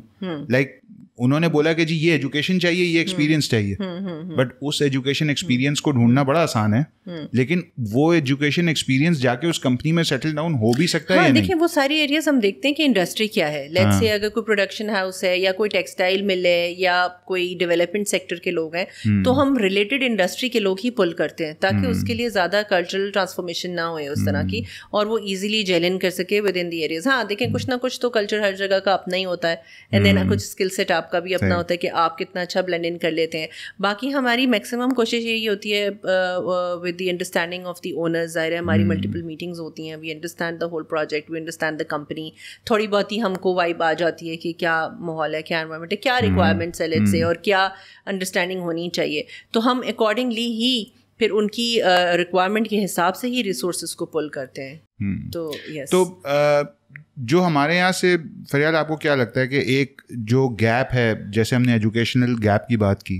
लाइक उन्होंने बोला कि जी ये एजुकेशन चाहिए, ये एक्सपीरियंस चाहिए, बट उस एजुकेशन एक्सपीरियंस को ढूंढना बड़ा आसान है, लेकिन वो एजुकेशन एक्सपीरियंस जाके उस कंपनी में सेटल डाउन हो भी सकता है या नहीं? देखिए वो सारी एरियाज हम देखते हैं कि इंडस्ट्री क्या है. लेट्स से अगर कोई प्रोडक्शन हाउस है या कोई टेक्सटाइल मिल है या कोई डेवलपमेंट सेक्टर के लोग हैं, तो हम रिलेटेड इंडस्ट्री के लोग ही पुल करते हैं ताकि उसके लिए ज़्यादा कल्चरल ट्रांसफॉर्मेशन ना हो उस तरह की, और वो ईजिली जेल इन कर सके विद इन द एरियाज. हाँ देखें कुछ ना कुछ तो कल्चर हर जगह का अपना ही होता है, एंड देन कुछ स्किल सेट आपका भी अपना होता है कि आप कितना अच्छा ब्लेंड इन कर लेते हैं. बाकी हमारी मैक्सिमम कोशिश यही होती है with the understanding of the owners. ज़ाहिर है हमारी मल्टीपल मीटिंग्स होती हैं, we understand the whole project, we understand the company. थोड़ी बहुत ही हमको वाइब आ जाती है कि क्या माहौल है, क्या एनवायरनमेंट है, क्या रिक्वायरमेंट्स है लेट्स से, और क्या अंडरस्टैंडिंग होनी चाहिए. तो हम अकॉर्डिंगली ही फिर उनकी रिक्वायरमेंट के हिसाब से ही रिसोर्सेज को पुल करते हैं. तो यस, तो जो हमारे यहाँ से फरियाल, आपको क्या लगता है कि एक जो गैप है, जैसे हमने एजुकेशनल गैप की बात की,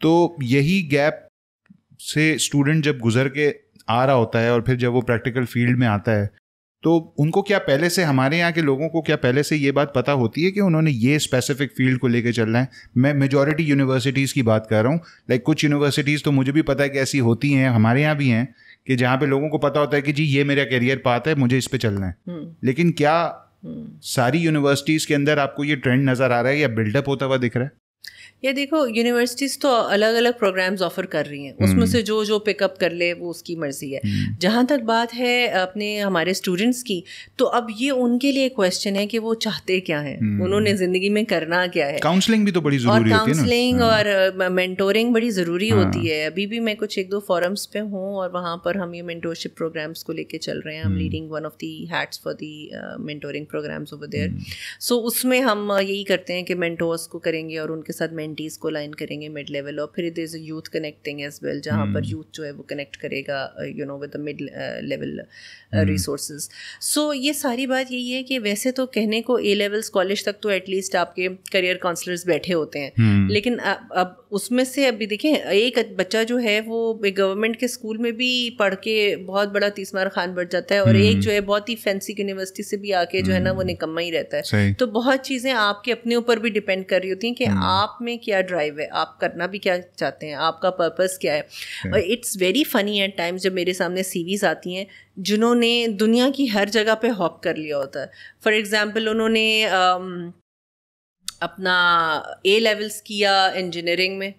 तो यही गैप से स्टूडेंट जब गुजर के आ रहा होता है और फिर जब वो प्रैक्टिकल फील्ड में आता है, तो उनको क्या पहले से, हमारे यहाँ के लोगों को क्या पहले से ये बात पता होती है कि उन्होंने ये स्पेसिफिक फील्ड को लेके चलना है? मैं मेजॉरिटी यूनिवर्सिटीज़ की बात कर रहा हूँ. लाइक कुछ यूनिवर्सिटीज़ तो मुझे भी पता है कि ऐसी होती हैं, हमारे यहाँ भी हैं, कि जहाँ पे लोगों को पता होता है कि जी ये मेरा करियर पाथ है, मुझे इस पे चलना है. लेकिन क्या सारी यूनिवर्सिटीज़ के अंदर आपको ये ट्रेंड नज़र आ रहा है या बिल्डअप होता हुआ दिख रहा है? ये देखो यूनिवर्सिटीज़ तो अलग अलग प्रोग्राम्स ऑफर कर रही हैं, उसमें से जो पिकअप कर ले वो उसकी मर्जी है. जहाँ तक बात है अपने हमारे स्टूडेंट्स की, तो अब ये उनके लिए क्वेश्चन है कि वो चाहते क्या हैं, उन्होंने ज़िंदगी में करना क्या है. काउंसलिंग भी तो बड़ी ज़रूरी होती है ना. काउंसलिंग और मेंटोरिंग बड़ी ज़रूरी होती है. अभी भी मैं कुछ 1-2 फोरम्स पे हूँ और वहाँ पर हम ये मेंटोरशिप प्रोग्राम्स को लेके चल रहे हैं. हम leading one of the hats for the mentoring programmes over there. So उसमें हम यही करते हैं कि मेंटोर्स को करेंगे और उनके साथ मेंटीज को लाइन करेंगे मिड लेवल, और फिर there is a youth connecting as well, जहाँ पर यूथ जो है वो कनेक्ट करेगा you know with the mid level resources. So ये सारी बात यही है कि वैसे तो कहने को ए लेवल्स कॉलेज तक तो एटलीस्ट आपके करियर काउंसलर्स बैठे होते हैं, लेकिन अब उसमें से अभी देखें एक बच्चा जो है वो गवर्नमेंट के स्कूल में भी पढ़ के बहुत बड़ा तीसमार खान बढ़ जाता है, और एक जो है बहुत ही फैंसी यूनिवर्सिटी से भी आके जो है ना वो निकम्मा ही रहता है. तो बहुत चीज़ें आपके अपने ऊपर भी डिपेंड कर रही होती हैं कि आप में क्या ड्राइव है, आप करना भी क्या चाहते हैं, आपका पर्पस क्या है. और it's very funny at times जब मेरे सामने सीवीज आती हैं जिन्होंने दुनिया की हर जगह पे हॉप कर लिया होता है. फॉर एग्जाम्पल उन्होंने अपना ए लेवल्स किया इंजीनियरिंग में,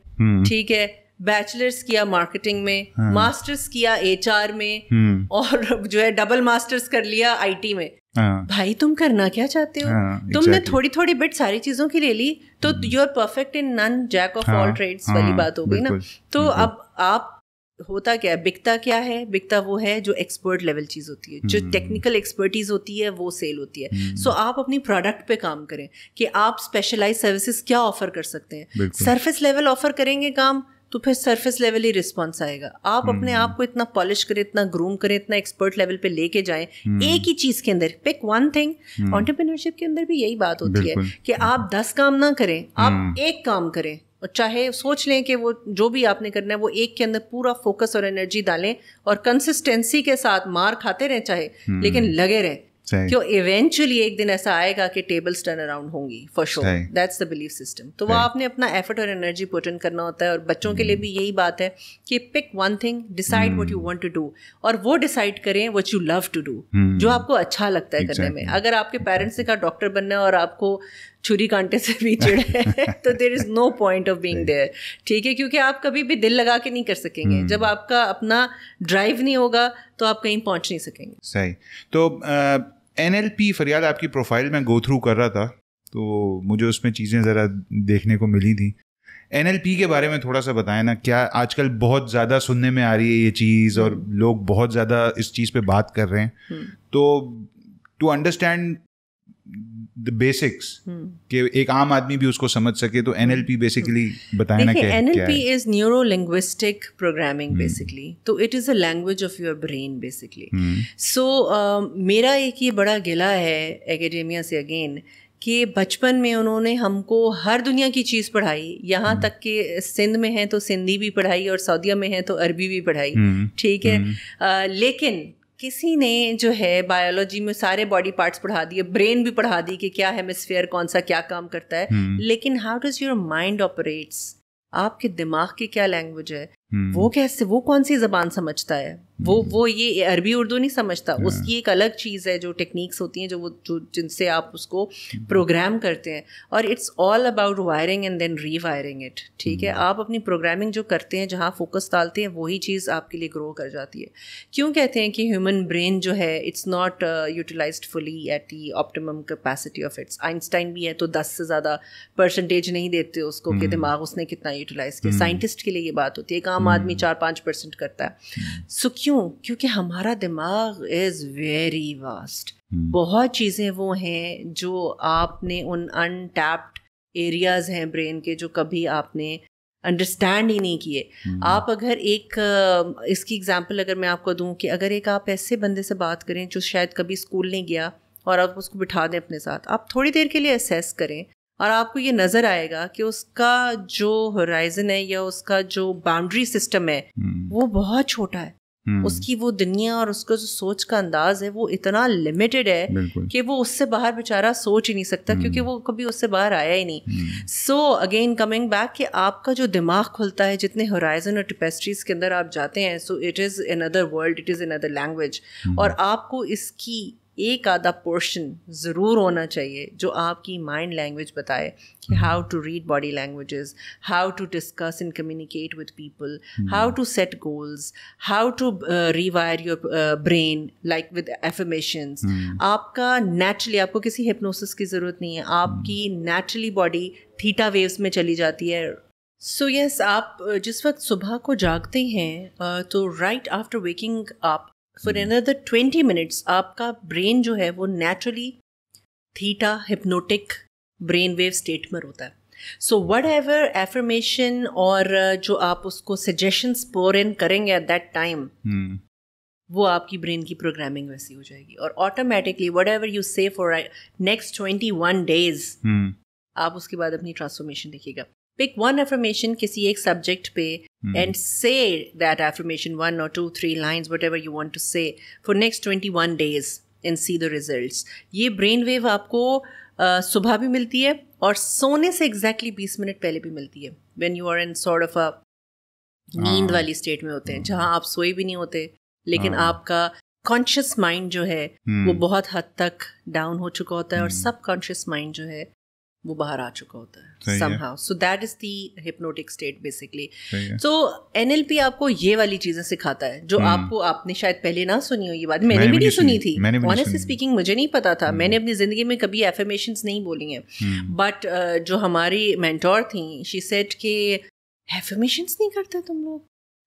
ठीक है, बैचलर्स किया मार्केटिंग में, मास्टर्स किया एचआर में, और जो है डबल मास्टर्स कर लिया आईटी में. भाई तुम करना क्या चाहते हो? तुमने थोड़ी थोड़ी बिट सारी चीजों की ले ली तो you are perfect in none jack of all trades वाली बात हो गई ना. तो अब आप होता क्या है, बिकता क्या है? बिकता वो है जो एक्सपर्ट लेवल चीज़ होती है, जो टेक्निकल एक्सपर्टीज होती है वो सेल होती है. सो आप अपनी प्रोडक्ट पे काम करें कि आप स्पेशलाइज सर्विसेज क्या ऑफर कर सकते हैं. सरफेस लेवल ऑफर करेंगे काम तो फिर सरफेस लेवल ही रिस्पॉन्स आएगा. आप अपने आप को इतना पॉलिश करें, इतना ग्रूम करें, इतना एक्सपर्ट लेवल पे लेके जाएं एक ही चीज़ के अंदर. Pick one thing. एंटरप्रेन्योरशिप के अंदर भी यही बात होती है कि आप 10 काम ना करें, आप एक काम करें, और चाहे सोच लें कि वो जो भी आपने करना है वो एक के अंदर पूरा फोकस और एनर्जी डालें और कंसिस्टेंसी के साथ मार खाते रहें चाहे, लेकिन लगे रहें, क्यों इवेंचुअली एक दिन ऐसा आएगा कि टेबल्स टर्न अराउंड होंगी for sure. That's the belief system. तो वो आपने अपना एफर्ट और एनर्जी पुट इन करना होता है. और बच्चों के लिए भी यही बात है कि pick one thing, decide what you want to do, और वो डिसाइड करें what you love to do, जो आपको अच्छा लगता है करने में. अगर आपके पेरेंट्स ने कहा डॉक्टर बनना है और आपको छुरी कांटे से भी चिढ़ है तो there is no point of being there, ठीक है, क्योंकि आप कभी भी दिल लगा के नहीं कर सकेंगे. जब आपका अपना ड्राइव नहीं होगा तो आप कहीं पहुंच नहीं सकेंगे. सही. तो NLP फरियाद आपकी प्रोफाइल में गो थ्रू कर रहा था तो मुझे उसमें चीज़ें ज़रा देखने को मिली थी. NLP के बारे में थोड़ा सा बताएं ना. क्या आजकल बहुत ज़्यादा सुनने में आ रही है ये चीज़ और लोग बहुत ज़्यादा इस चीज़ पे बात कर रहे हैं. तो टू अंडरस्टैंड द बेसिक्स कि एक आम आदमी भी उसको समझ सके, तो NLP बेसिकली बताएं ना क्या है. NLP is neuro linguistic programming basically. तो it is a language of your brain basically. So मेरा एक ये बड़ा गिला है एकेडेमिया से अगेन कि बचपन में उन्होंने हमको हर दुनिया की चीज़ पढ़ाई, यहाँ तक कि सिंध में है तो सिंधी भी पढ़ाई और सऊदीया में है तो अरबी भी पढ़ाई, ठीक है। लेकिन किसी ने जो है बायोलॉजी में सारे बॉडी पार्ट्स पढ़ा दिए, ब्रेन भी पढ़ा दी कि क्या हेमिस्फीयर कौन सा क्या काम करता है, लेकिन how does your mind operates, आपके दिमाग की क्या लैंग्वेज है, वो कैसे, वो कौन सी ज़बान समझता है, वो ये अरबी उर्दू नहीं समझता, उसकी एक अलग चीज़ है, जो टेक्निक्स होती हैं जो जिनसे आप उसको प्रोग्राम करते हैं, और it's all about wiring and then rewiring it, ठीक है। आप अपनी प्रोग्रामिंग जो करते हैं, जहाँ फोकस डालते हैं, वही चीज़ आपके लिए ग्रो कर जाती है। क्यों कहते हैं कि ह्यूमन ब्रेन जो है it's not utilised fully at the optimum capacity of its. Einstein भी है तो 10 से ज़्यादा % नहीं देते उसको कि दिमाग उसने कितना यूटिलाइज किया। साइंटिस्ट के लिए ये बात होती है, एक आम आदमी 4-5% करता है। सो क्योंकि हमारा दिमाग इज वेरी वास्ट। बहुत चीज़ें वो हैं जो आपने उन अनटैप्ड एरियाज हैं ब्रेन के जो कभी आपने अंडरस्टैंड ही नहीं किए। आप अगर इसकी एग्जांपल अगर मैं आपको दूं कि अगर एक आप ऐसे बंदे से बात करें जो शायद कभी स्कूल नहीं गया और आप उसको बिठा दें अपने साथ, आप थोड़ी देर के लिए असेस करें और आपको ये नज़र आएगा कि उसका जो होराइजन है या उसका जो बाउंड्री सिस्टम है वो बहुत छोटा है। उसकी वो दुनिया और उसका जो सोच का अंदाज है वो इतना लिमिटेड है कि वो उससे बाहर बेचारा सोच ही नहीं सकता, क्योंकि वो कभी उससे बाहर आया ही नहीं। सो अगेन कमिंग बैक कि आपका जो दिमाग खुलता है, जितने होराइजन और टेपेस्ट्रीज के अंदर आप जाते हैं, so it is another world, it is another language. और आपको इसकी एक आधा पोर्शन ज़रूर होना चाहिए जो आपकी माइंड लैंग्वेज बताए कि how to read body languages, how to discuss and communicate with people, how to set goals, how to rewire your brain like with affirmations. आपका नेचुरली, आपको किसी हिप्नोसिस की ज़रूरत नहीं है, आपकी नेचुरली बॉडी थीटा वेव्स में चली जाती है। सो यस, आप जिस वक्त सुबह को जागते हैं तो right after waking up for another 20 minutes आपका ब्रेन जो है वो naturally theta hypnotic brain wave state में होता है। सो वट एवर एफर्मेशन और जो आप उसको सजेशंस पोर इन करेंगे एट दैट टाइम, वो आपकी ब्रेन की प्रोग्रामिंग वैसी हो जाएगी और ऑटोमेटिकली वट एवर यू से फॉर नेक्स्ट 21 days आप उसके बाद अपनी ट्रांसफॉर्मेशन देखिएगा। Pick one affirmation किसी एक subject पे and say that affirmation 1 or 2, 3 lines, whatever you want to say for next 21 days and see the results. ये brain wave आपको सुबह भी मिलती है और सोने से exactly 20 मिनट पहले भी मिलती है when you are in sort of a नींद वाली state में होते हैं, जहाँ आप सोए भी नहीं होते लेकिन आपका conscious mind जो है वो बहुत हद तक down हो चुका होता है और subconscious mind जो है वो बाहर आ चुका होता है somehow. So that is the hypnotic state basically. So NLP आपको ये वाली चीजें सिखाता है जो आपने शायद पहले ना सुनी हो। ये बात मैंने भी नहीं सुनी थी, honestly speaking मुझे नहीं पता था। मैंने अपनी जिंदगी में कभी affirmations नहीं बोली हैं, बट जो हमारी मेंटोर थी she said कि affirmations नहीं करते तुम लोग।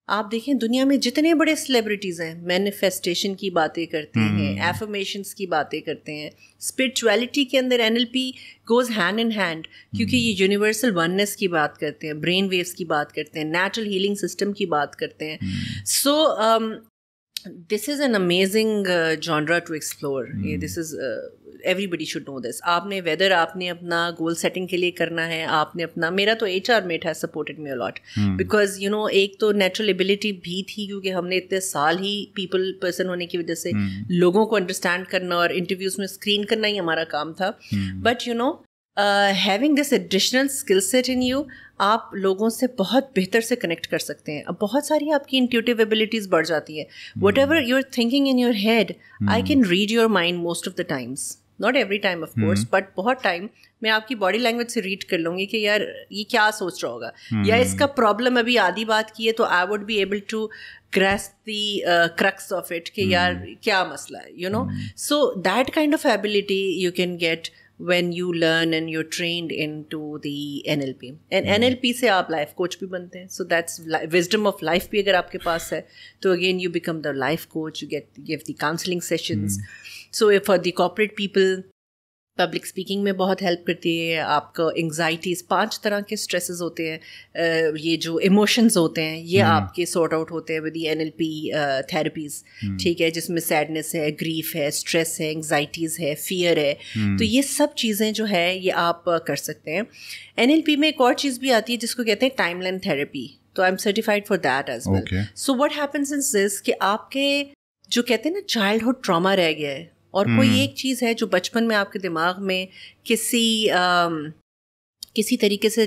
आप देखें दुनिया में जितने बड़े सेलिब्रिटीज़ हैं मैनिफेस्टेशन की बातें करते हैं, एफर्मेशंस की बातें करते हैं। स्पिरिचुअलिटी के अंदर NLP goes hand in hand, क्योंकि ये यूनिवर्सल वननेस की बात करते हैं, ब्रेन वेव्स की बात करते हैं, नेचुरल हीलिंग सिस्टम की बात करते हैं। So this is an amazing genre to explore. This is everybody should know this. आपने वेदर आपने अपना गोल सेटिंग के लिए करना है, आपने अपना, मेरा तो HR mate has supported me a lot because you know एक तो नेचुरल एबिलिटी भी थी क्योंकि हमने इतने साल ही पीपल पर्सन होने की वजह से लोगों को अंडरस्टैंड करना और इंटरव्यूज में स्क्रीन करना ही हमारा काम था। But you know having this additional skill set in you, आप लोगों से बहुत बेहतर से कनेक्ट कर सकते हैं। अब बहुत सारी आपकी इंट्यूटिव एबिलिटीज़ बढ़ जाती हैं। Whatever you are thinking in your head, I can read your mind most of the times, not every time of course, but बहुत टाइम मैं आपकी बॉडी लैंग्वेज से रीड कर लूँगी कि यार ये क्या सोच रहा होगा, या इसका प्रॉब्लम अभी आधी बात की है तो I would be able to grasp the crux of it कि यार क्या मसला है, you know. So that kind of ability you can get when you learn and you're trained into the NLP. And NLP से आप life coach भी बनते हैं. So that's wisdom of life भी अगर आपके पास है तो again you become the life coach, you give the counseling sessions. So for the corporate people public speaking में बहुत हेल्प करती है आपको। एंग्जाइटीज़, 5 तरह के स्ट्रेसेस होते हैं, ये जो इमोशंस होते हैं ये आपके सॉर्ट आउट होते हैं विद दी NLP थेरेपीज़, ठीक है, जिसमें सैडनेस है, ग्रीफ है, स्ट्रेस है, एंग्जाइटीज़ है, फियर है। तो ये सब चीज़ें जो है ये आप कर सकते हैं। NLP में एक और चीज़ भी आती है जिसको कहते हैं टाइमलाइन थेरेपी, तो I am certified for that as well. So what happens is this कि आपके जो कहते हैं ना चाइल्डहुड ट्रॉमा रह गया है, और कोई एक चीज़ है जो बचपन में आपके दिमाग में किसी तरीके से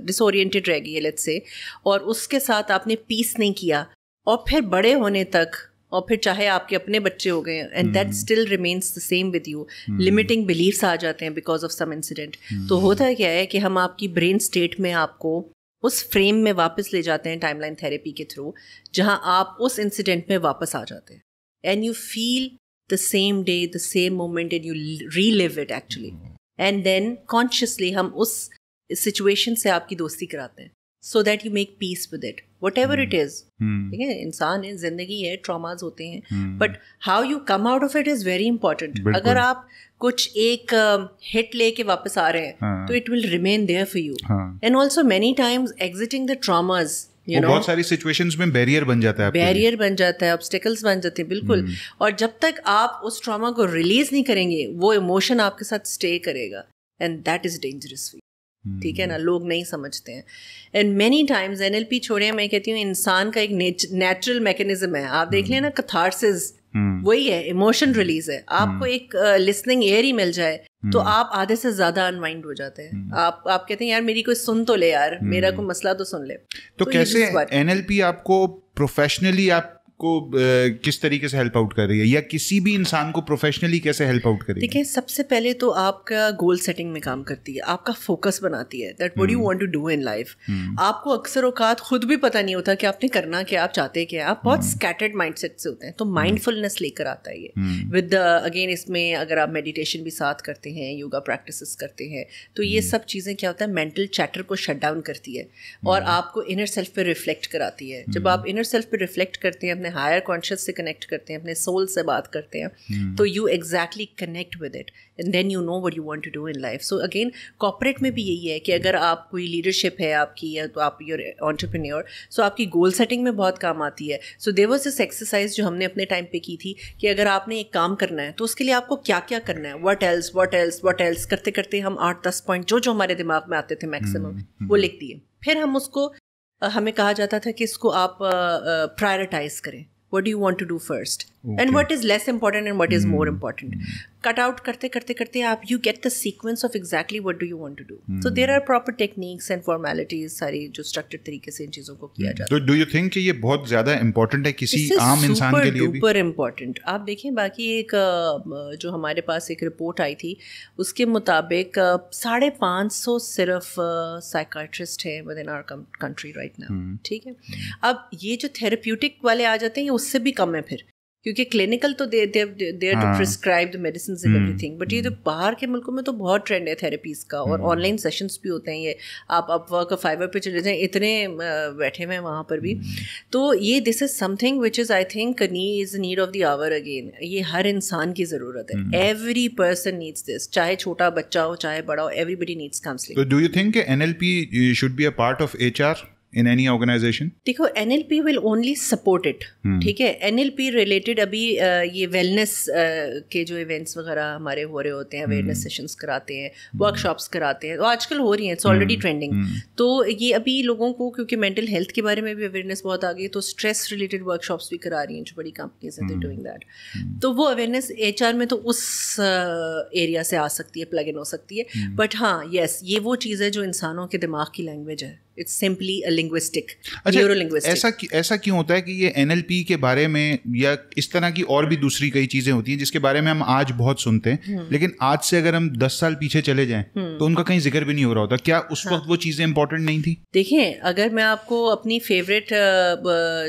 डिसओरिएंटेड रह गई है, लेट्स से, और उसके साथ आपने पीस नहीं किया, और फिर बड़े होने तक, और फिर चाहे आपके अपने बच्चे हो गए and that still remains the same with you, limiting beliefs आ जाते हैं बिकॉज ऑफ सम इंसिडेंट। तो होता क्या है कि हम आपकी ब्रेन स्टेट में आपको उस फ्रेम में वापस ले जाते हैं टाइमलाइन थेरेपी के थ्रू, जहां आप उस इंसिडेंट में वापस आ जाते हैं and you feel the same day, the same moment, and you relive it actually, and then consciously हम उस situation से आपकी दोस्ती कराते हैं, so that you make peace with it, whatever it is। ठीक है, इंसान है, जिंदगी है, traumas होते हैं, but how you come out of it is very important। अगर आप कुछ एक hit लेके वापस आ रहे हैं तो it will remain there for you, and also many times exiting the traumas, बहुत सारी सिचुएशंस में बैरियर बन जाता है, बैरियर बन जाता है, ऑब्स्टिकल्स बन जाते हैं, बिल्कुल। और जब तक आप उस ट्रॉमा को रिलीज नहीं करेंगे वो इमोशन आपके साथ स्टे करेगा, एंड दैट इज डेंजरस। ठीक है ना, लोग नहीं समझते हैं। एंड मेनी टाइम्स NLP छोड़े, मैं कहती हूँ इंसान का एक नेचुरल मैकेनिज्म है। आप देख लेना, कैथार्सिस वही है, इमोशन रिलीज है। आपको एक लिसनिंग एयर ही मिल जाए तो आप आधे से ज्यादा अनवाइंड हो जाते हैं। आप कहते हैं यार मेरी कोई सुन तो ले, यार मेरा कोई मसला तो सुन ले। तो कैसे NLP आपको प्रोफेशनली आपको किस तरीके से हेल्प आउट कर रही है, या किसी भी इंसान को प्रोफेशनली कैसे हेल्प आउट करेगी? देखिए, सबसे पहले तो आपका गोल सेटिंग में काम करती है, आपका फोकस बनाती है, that what you want to do in life. आपको अक्सर औकात खुद भी पता नहीं होता कि आपने करना क्या, आप चाहते क्या। आप बहुत स्कैटर्ड माइंडसेट से होते हैं, तो माइंडफुलनेस लेकर आता है ये विद अगेन। इसमें अगर आप मेडिटेशन भी साथ करते हैं, योगा प्रैक्टिसेस करते हैं, तो ये सब चीज़ें क्या होता है, मेंटल चैटर को शट डाउन करती है और आपको इनर सेल्फ पे रिफ्लेक्ट कराती है। जब आप इनर सेल्फ पे रिफ्लेक्ट करते हैं, अपने हायर कॉन्शियस से कनेक्ट करते हैं, अपने सोल से बात करते हैं, तो you exactly connect with it, and then you know what you want to do in life. So again corporate में भी यही है कि अगर आप कोई लीडरशिप है आपकी, या तो आप यूर एंटरप्रेन्योर, सो आपकी गोल सेटिंग में बहुत काम आती है। So there was this exercise जो हमने अपने टाइम पे की थी कि अगर आपने एक काम करना है तो उसके लिए आपको क्या क्या करना है, व्हाट एल्स करते करते हम 8-10 पॉइंट जो हमारे दिमाग में आते थे मैक्सिमम, वो लिख दिए। फिर हम उसको, हमें कहा जाता था कि इसको आप प्रायोरिटाइज करें, what do you want to do first, and what is less important and what is more important. Cut out करते आप you get the sequence of exactly what do you want to do. So there are proper techniques and formalities, सारी जो structured तरीके से इन चीज़ों को किया जाता है। तो do you think कि ये बहुत ज़्यादा important है किसी आम इंसान के लिए भी? super important। आप देखें, बाकी एक जो हमारे पास एक रिपोर्ट आई थी उसके मुताबिक 550 सिर्फ साइकाट्रिस्ट हैं within our country right now. ठीक है, अब ये जो थेरेप्यूटिक वाले आ जाते हैं ये उससे भी कम है फिर, क्योंकि क्लिनिकल तो there to prescribe the medicines and everything, but ये तो बाहर के मुल्कों में तो बहुत ट्रेंड है थेरेपीज़ का, और ऑनलाइन सेशंस भी होते हैं। ये आप अपवर्क, फाइवर पे चले जाएं, इतने बैठे हुए हैं वहाँ पर भी। तो ये this is something which is I think is need of the hour again. ये हर इंसान की ज़रूरत है, एवरी पर्सन नीड्स दिस, चाहे छोटा बच्चा हो चाहे बड़ा हो, एवरीबडी नीड्स काउंसलिंग। तो do you think NLP should be a part of HR in any organization? देखो, NLP will only support it। ठीक है, NLP related अभी ये wellness के जो events वगैरह हमारे हो रहे होते हैं, awareness sessions कराते हैं, workshops कराते हैं, तो आजकल हो रही हैं, it's already trending। तो ये अभी लोगों को, क्योंकि mental health के बारे में भी awareness बहुत आ गई, तो stress related workshops भी करा रही हैं जो बड़ी companies हैं, they're doing that। तो वो awareness HR में तो उस area से आ सकती है, plug in हो सकती है। बट हाँ, yes, ये वो चीज़ है जो इंसानों के दिमाग की language है। It's simply a linguistic, neurolinguistic। ऐसा क्यों होता है कि ये NLP के बारे में या इस तरह की और भी दूसरी कई चीजें होती हैं जिसके बारे में हम आज बहुत सुनते हैं, लेकिन आज से अगर हम 10 साल पीछे चले जाएं तो उनका कहीं जिक्र भी नहीं हो रहा होता? क्या उस वक्त वो चीजें इंपॉर्टेंट नहीं थी? देखिए, अगर मैं आपको अपनी फेवरेट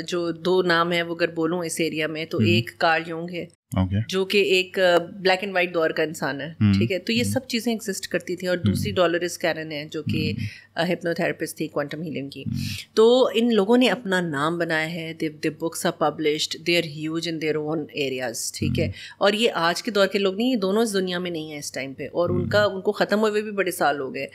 जो 2 नाम है वो अगर बोलूँ इस एरिया में, तो एक कार्ल यूंग है, okay. जो कि एक ब्लैक एंड वाइट दौर का इंसान है, ठीक है। तो ये सब चीज़ें एग्जिस्ट करती थी। और दूसरी डॉलरिस कैरन है जो कि हिप्नोथेरेपिस्ट थी क्वांटम हीलिंग की। तो इन लोगों ने अपना नाम बनाया है, they books are published, they are huge in their own areas, ठीक है। और ये आज के दौर के लोग नहीं, ये दोनों इस दुनिया में नहीं है इस टाइम पे, और उनको ख़त्म हुए भी बड़े साल हो गए।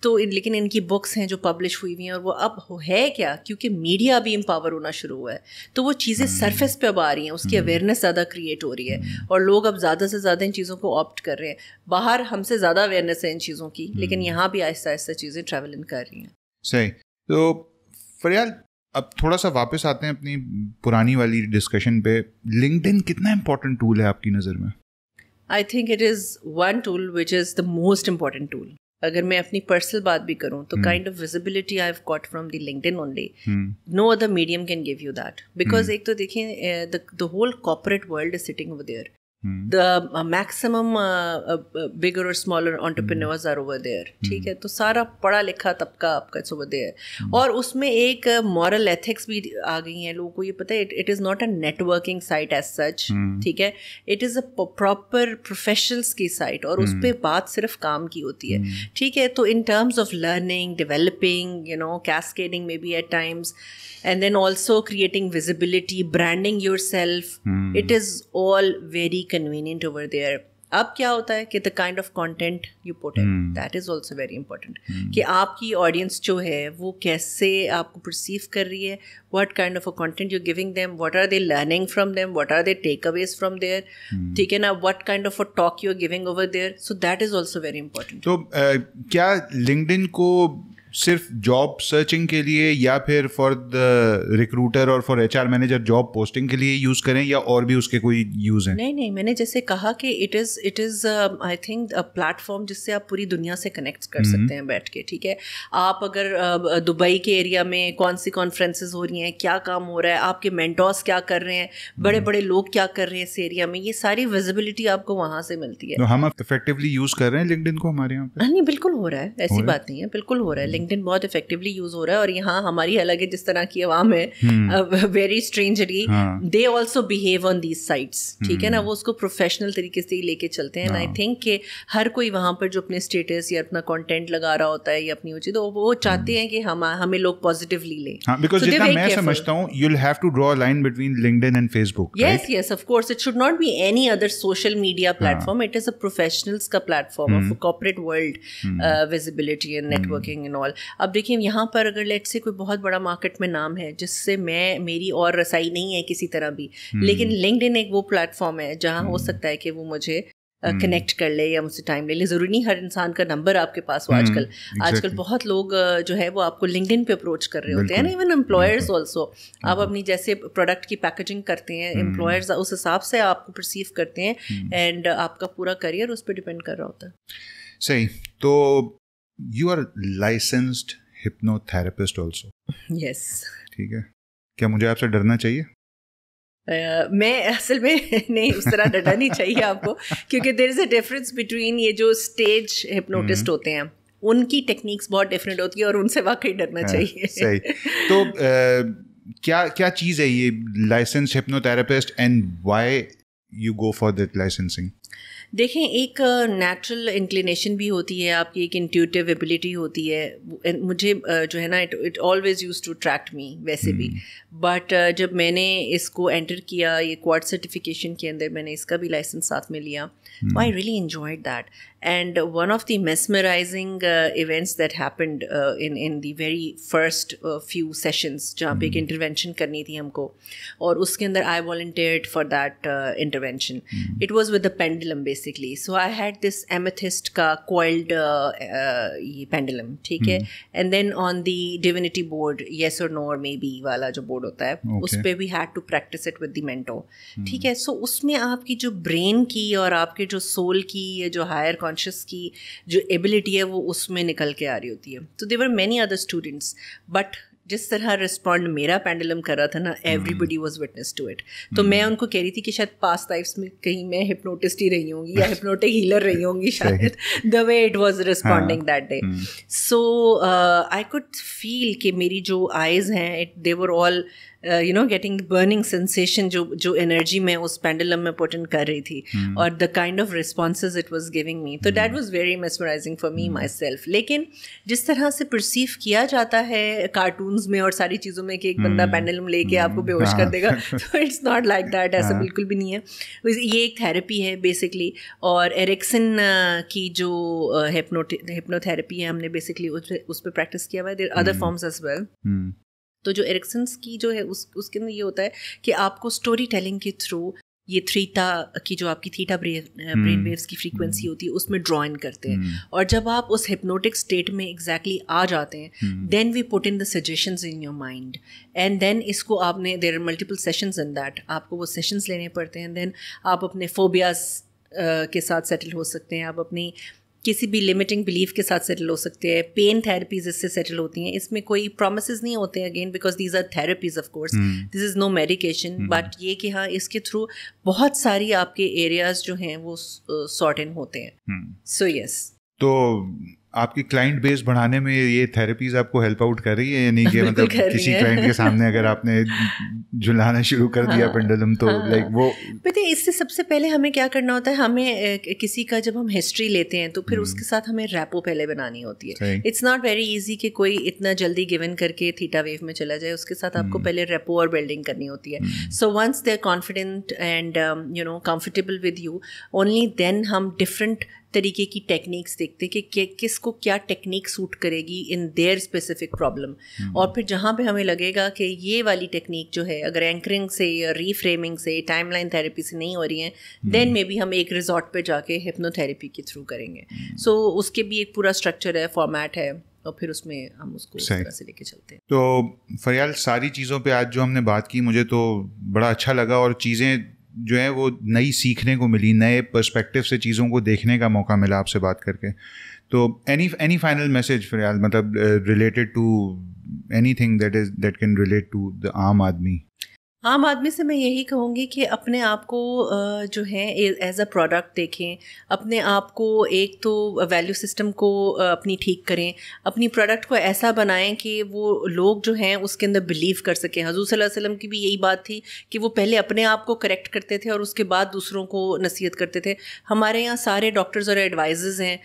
तो लेकिन इनकी बुक्स हैं जो पब्लिश हुई हुई हैं, और वो अब है क्या, क्योंकि मीडिया भी एम्पावर होना शुरू हुआ है, तो वो चीज़ें सरफेस पे अब आ रही हैं, उसकी अवेयरनेस ज़्यादा क्रिएट हो रही है, और लोग अब ज़्यादा से ज़्यादा इन चीज़ों को ऑप्ट कर रहे हैं। बाहर हमसे ज़्यादा अवेयरनेस है इन चीज़ों की, लेकिन यहाँ भी आहिस्ता आहिस्ता चीज़ें ट्रैवल इन कर रही हैं। सही। तो फरियाल, अब थोड़ा सा वापस आते हैं अपनी पुरानी वाली डिस्कशन पे। लिंक्डइन कितना इम्पोर्टेंट टूल है आपकी नज़र में? I think it is one tool which is the most important tool. अगर मैं अपनी पर्सनल बात भी करूं तो kind of visibility I have got from the LinkedIn only. No other medium can give you that, because एक तो देखिए the whole corporate world is sitting over there, the maximum bigger or smaller entrepreneurs are over there, ठीक है। तो सारा पढ़ा लिखा तबका आपका it's over there, और उसमें एक moral ethics भी आ गई हैं लोगों को। ये पता है it is not a networking site as such, ठीक है, it is a proper professionals की site, और उस पर बात सिर्फ काम की होती है, ठीक है। तो in terms of learning, developing, you know, cascading maybe at times, and then also creating visibility, branding yourself, it is all very convenient over there. अब क्या होता है कि the kind of content you put in, that is also very important, कि आपकी audience जो है वो कैसे आपको perceive कर रही है, what kind of a content you're giving them, what are they learning from them, what are their takeaways from there, ठीक है ना, what kind of a talk you're giving over there, so that is also very important. तो क्या LinkedIn को सिर्फ job searching के लिए या फिर फॉर द रिक्रूटर और for HR manager job posting के लिए यूज़ करें, या और भी उसके कोई यूज़ हैं? नहीं, मैंने जैसे कहा कि it is I think a platform जिससे आप पूरी दुनिया से कनेक्ट कर सकते हैं बैठ के, ठीक है। आप अगर दुबई के एरिया में कौन सी कॉन्फ्रेंसेज हो रही हैं, क्या काम हो रहा है, आपके मेंटोर्स क्या कर रहे हैं, बड़े बड़े लोग क्या कर रहे हैं इस एरिया में, ये सारी विजिबिलिटी आपको वहाँ से मिलती है। तो हम इफेक्टिवली यूज़ कर रहे हैं लिंक्डइन को हमारे यहाँ पे? नहीं, बिल्कुल हो रहा है, ऐसी बात नहीं है, बिल्कुल हो रहा है। लिंक्डइन बहुत इफेक्टिवली यूज हो रहा है, और यहाँ हमारी अलग है, जिस तरह की आवाम है very strangely they also behave on these sites, ठीक है ना, वो उसको प्रोफेशनल तरीके से ही लेके चलते हैं। आई थिंक कि हर कोई वहाँ पर जो अपने स्टेटस या अपना कंटेंट लगा रहा होता है या अपनी ऊँची, तो वो चाहते हैं कि हमें लोग पॉजिटिवली ले। बिकॉज़ जितना मैं समझता हूँ, you will have to draw a line between LinkedIn and Facebook. Yes, of course, it should not be any other social media platform, it is a professionals का platform of corporate world visibility and networking and all. अब देखिए यहाँ पर अगर let's say कोई बहुत बड़ा market में नाम है जिससे मेरी और रसाई नहीं है किसी तरह भी, लेकिन लिंक्डइन एक वो प्लेटफॉर्म है जहाँ हो सकता है कि वो मुझे कनेक्ट कर ले या मुझसे टाइम ले ले। ज़रूरी नहीं हर इंसान का नंबर आपके पास हो। आजकल बहुत लोग जो है वो आपको लिंक्डइन पे अप्रोच कर रहे होते हैं, इवन एम्प्लॉयर्स ऑल्सो। आप अपनी जैसे प्रोडक्ट की पैकेजिंग करते हैं, एम्प्लॉयर्स उस हिसाब से आपको परसीव करते हैं, एंड आपका पूरा करियर उस पर डिपेंड कर रहा होता है। सही। तो you are licensed hypnotherapist also? Yes. ठीक है, क्या मुझे आपसे डरना चाहिए? मैं असल में नहीं, उस तरह डरना नहीं चाहिए आपको, क्योंकि there is a difference between ये जो स्टेज हिप्नोटिस्ट होते हैं, उनकी टेक्निक्स बहुत डिफरेंट होती है, और उनसे वाकई डरना चाहिए। सही। तो क्या चीज़ है ये license hypnotherapist, and why you go for that licensing? देखें, एक नेचुरल इंक्लिनेशन भी होती है आपकी, एक इंट्यूटिव एबिलिटी होती है। मुझे जो है ना, it always use to attract me वैसे भी, बट जब मैंने इसको एंटर किया, ये क्वाड सर्टिफिकेशन के अंदर मैंने इसका भी लाइसेंस साथ में लिया, I really enjoyed that. And one of the mesmerizing events that happened in the very first few sessions, जहाँ पे एक intervention करनी थी हमको, और उसके अंदर I volunteered for that intervention. It was with the pendulum basically. So I had this amethyst का coiled pendulum, ठीक है, and then on the divinity board, yes or no or maybe वाला जो board होता है, उस पे we had to practice it with the mentor, ठीक है। So उसमें आपकी जो brain की और आपके जो soul की, जो higher कॉन्शियस की जो एबिलिटी है वो उसमें निकल के आ रही होती है। तो there were many other students, but जिस तरह रिस्पॉन्ड मेरा पेंडुलम कर रहा था ना, everybody was witness to it. तो मैं उनको कह रही थी कि शायद पास्ट लाइफ्स में कहीं मैं हिप्नोटिस्ट ही रही होंगी या हिप्नोटिक हीलर रही होंगी शायद, the way it was responding that day. So I could feel कि मेरी जो आइज़ हैं, they were all getting burning sensation जो एनर्जी मैं उस पेंडुलम में पुट इन कर रही थी और the kind of responses it was giving me, तो that was very mesmerising for me myself. लेकिन जिस तरह से परसीव किया जाता है कार्टून्स में और सारी चीज़ों में कि एक बंदा पेंडुलम लेके आपको बेहोश कर देगा, तो इट्स नॉट लाइक दैट. ऐसा बिल्कुल भी नहीं है. ये एक थेरेपी है बेसिकली. और एरिक्सन की जो हिप्नोथेरेपी है हमने बेसिकली उस पर प्रैक्टिस किया हुआ है. There other forms as well. तो जो एरिक्सन्स की जो है उसके अंदर ये होता है कि आपको स्टोरी टेलिंग के थ्रू ये थीटा की जो आपकी थीटा ब्रेन वेव्स की फ्रीक्वेंसी होती है उसमें ड्रॉ इन करते हैं. और जब आप उस हिप्नोटिक स्टेट में एग्जैक्टली आ जाते हैं, then we put in the suggestions in your mind and then इसको आपने, there are multiple sessions in that, आपको वो सेशंस लेने पड़ते हैं. देन आप अपने फोबियाज के साथ सेटल हो सकते हैं, आप अपनी किसी भी लिमिटिंग बिलीफ के साथ सेटल हो सकते हैं. पेन थेरेपीज इससे सेटल होती हैं. इसमें कोई प्रोमिसेस नहीं होते हैं again, because these are therapies of course, this is no medication. But ये कि हाँ, इसके थ्रू बहुत सारी आपके एरियाज जो हैं वो सॉर्ट इन होते हैं. So yes. तो आपकी क्लाइंट बेस बढ़ाने में ये थेरेपीज आपको हेल्प आउट कर रही है, यानी कि मतलब किसी क्लाइंट के सामने अगर आपने झुलाना शुरू कर दिया पेंडुलम, तो लाइक वो पता है, इससे सबसे पहले हमें क्या करना होता है, हमें किसी का जब हम हिस्ट्री लेते हैं तो फिर उसके साथ हमें रैपो पहले बनानी होती है. इट्स नॉट वेरी इजी कि कोई इतना जल्दी गिवन करके थीटा वेव में चला जाए. उसके साथ आपको पहले रैपो और बिल्डिंग करनी होती है. So once they are confident and comfortable with you, only then हम डिफरेंट तरीके की टेक्निक्स देखते कि किसको क्या टेक्निक सूट करेगी इन देयर स्पेसिफिक प्रॉब्लम. और फिर जहाँ पे हमें लगेगा कि ये वाली टेक्निक जो है अगर एंकरिंग से या रीफ्रेमिंग से, टाइमलाइन थेरेपी से नहीं हो रही है, देन मे बी हम एक रिजॉर्ट पे जाके हिप्नोथेरेपी के थ्रू करेंगे. सो उसके भी एक पूरा स्ट्रक्चर है, फॉर्मेट है, और फिर उसमें हम उसको इस तरह से लेके चलते हैं. तो फरियाल, सारी चीज़ों पे आज जो हमने बात की मुझे तो बड़ा अच्छा लगा, और चीज़ें जो है वो नई सीखने को मिली, नए पर्सपेक्टिव से चीज़ों को देखने का मौका मिला आपसे बात करके. तो एनी फाइनल मैसेज फरियाल, मतलब related to anything that can relate to the aam aadmi? आम आदमी से मैं यही कहूँगी कि अपने आप को जो है एज अ प्रोडक्ट देखें. अपने आप को एक तो वैल्यू सिस्टम को अपनी ठीक करें, अपनी प्रोडक्ट को ऐसा बनाएं कि वो लोग जो हैं उसके अंदर बिलीव कर सकें. हुज़ूर सल्लल्लाहु अलैहि वसल्लम की भी यही बात थी कि वो पहले अपने आप को करेक्ट करते थे और उसके बाद दूसरों को नसीहत करते थे. हमारे यहाँ सारे डॉक्टर्स और एडवाइजर्स हैं,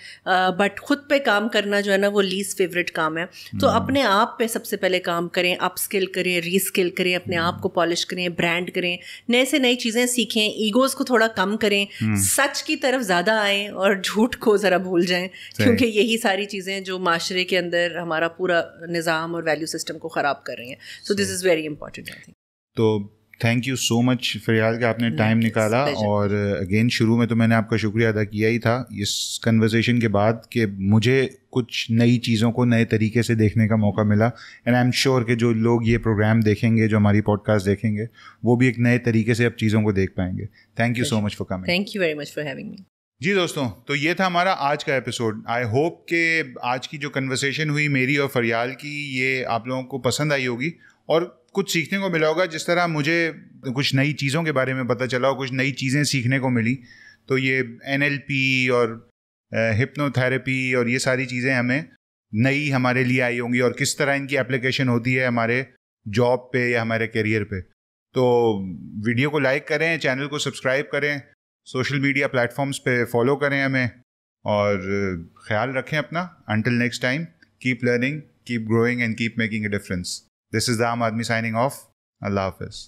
बट खुद पे काम करना जो है ना वो लीस्ट फेवरेट काम है. तो अपने आप पे सबसे पहले काम करें, अप स्किल करें, रीस्किल करें, अपने आप को पॉलिश करें, ब्रांड करें, नए से नई चीज़ें सीखें, ईगोज़ को थोड़ा कम करें, सच की तरफ ज़्यादा आएँ और झूठ को ज़रा भूल जाएं, क्योंकि यही सारी चीज़ें जो माशरे के अंदर हमारा पूरा निज़ाम और वैल्यू सिस्टम को ख़राब कर रही हैं. So this is very important I think. तो thank you so much Faryal कि आपने टाइम निकाला. और अगेन शुरू में तो मैंने आपका शुक्रिया अदा किया ही था इस कन्वर्सेशन के बाद कि मुझे कुछ नई चीज़ों को नए तरीके से देखने का मौका मिला. एंड आई एम श्योर कि जो लोग ये प्रोग्राम देखेंगे, जो हमारी पॉडकास्ट देखेंगे, वो भी एक नए तरीके से अब चीज़ों को देख पाएंगे. Thank you so much for coming. Thank you very much for having me. जी दोस्तों, तो ये था हमारा आज का एपिसोड. आई होप कि आज की जो कन्वर्सेशन हुई मेरी और फरियाल की, ये आप लोगों को पसंद आई होगी और कुछ सीखने को मिला होगा. जिस तरह मुझे कुछ नई चीज़ों के बारे में पता चला और कुछ नई चीज़ें सीखने को मिली, तो ये NLP और हिप्नोथेरेपी और ये सारी चीज़ें हमें नई हमारे लिए आई होंगी, और किस तरह इनकी एप्लीकेशन होती है हमारे जॉब पे या हमारे करियर पे. तो वीडियो को लाइक करें, चैनल को सब्सक्राइब करें, सोशल मीडिया प्लेटफॉर्म्स पे फॉलो करें हमें, और ख्याल रखें अपना. Until next time, keep learning, keep growing and keep making a difference. This is the Aam Aadmi signing off. Allah Hafiz.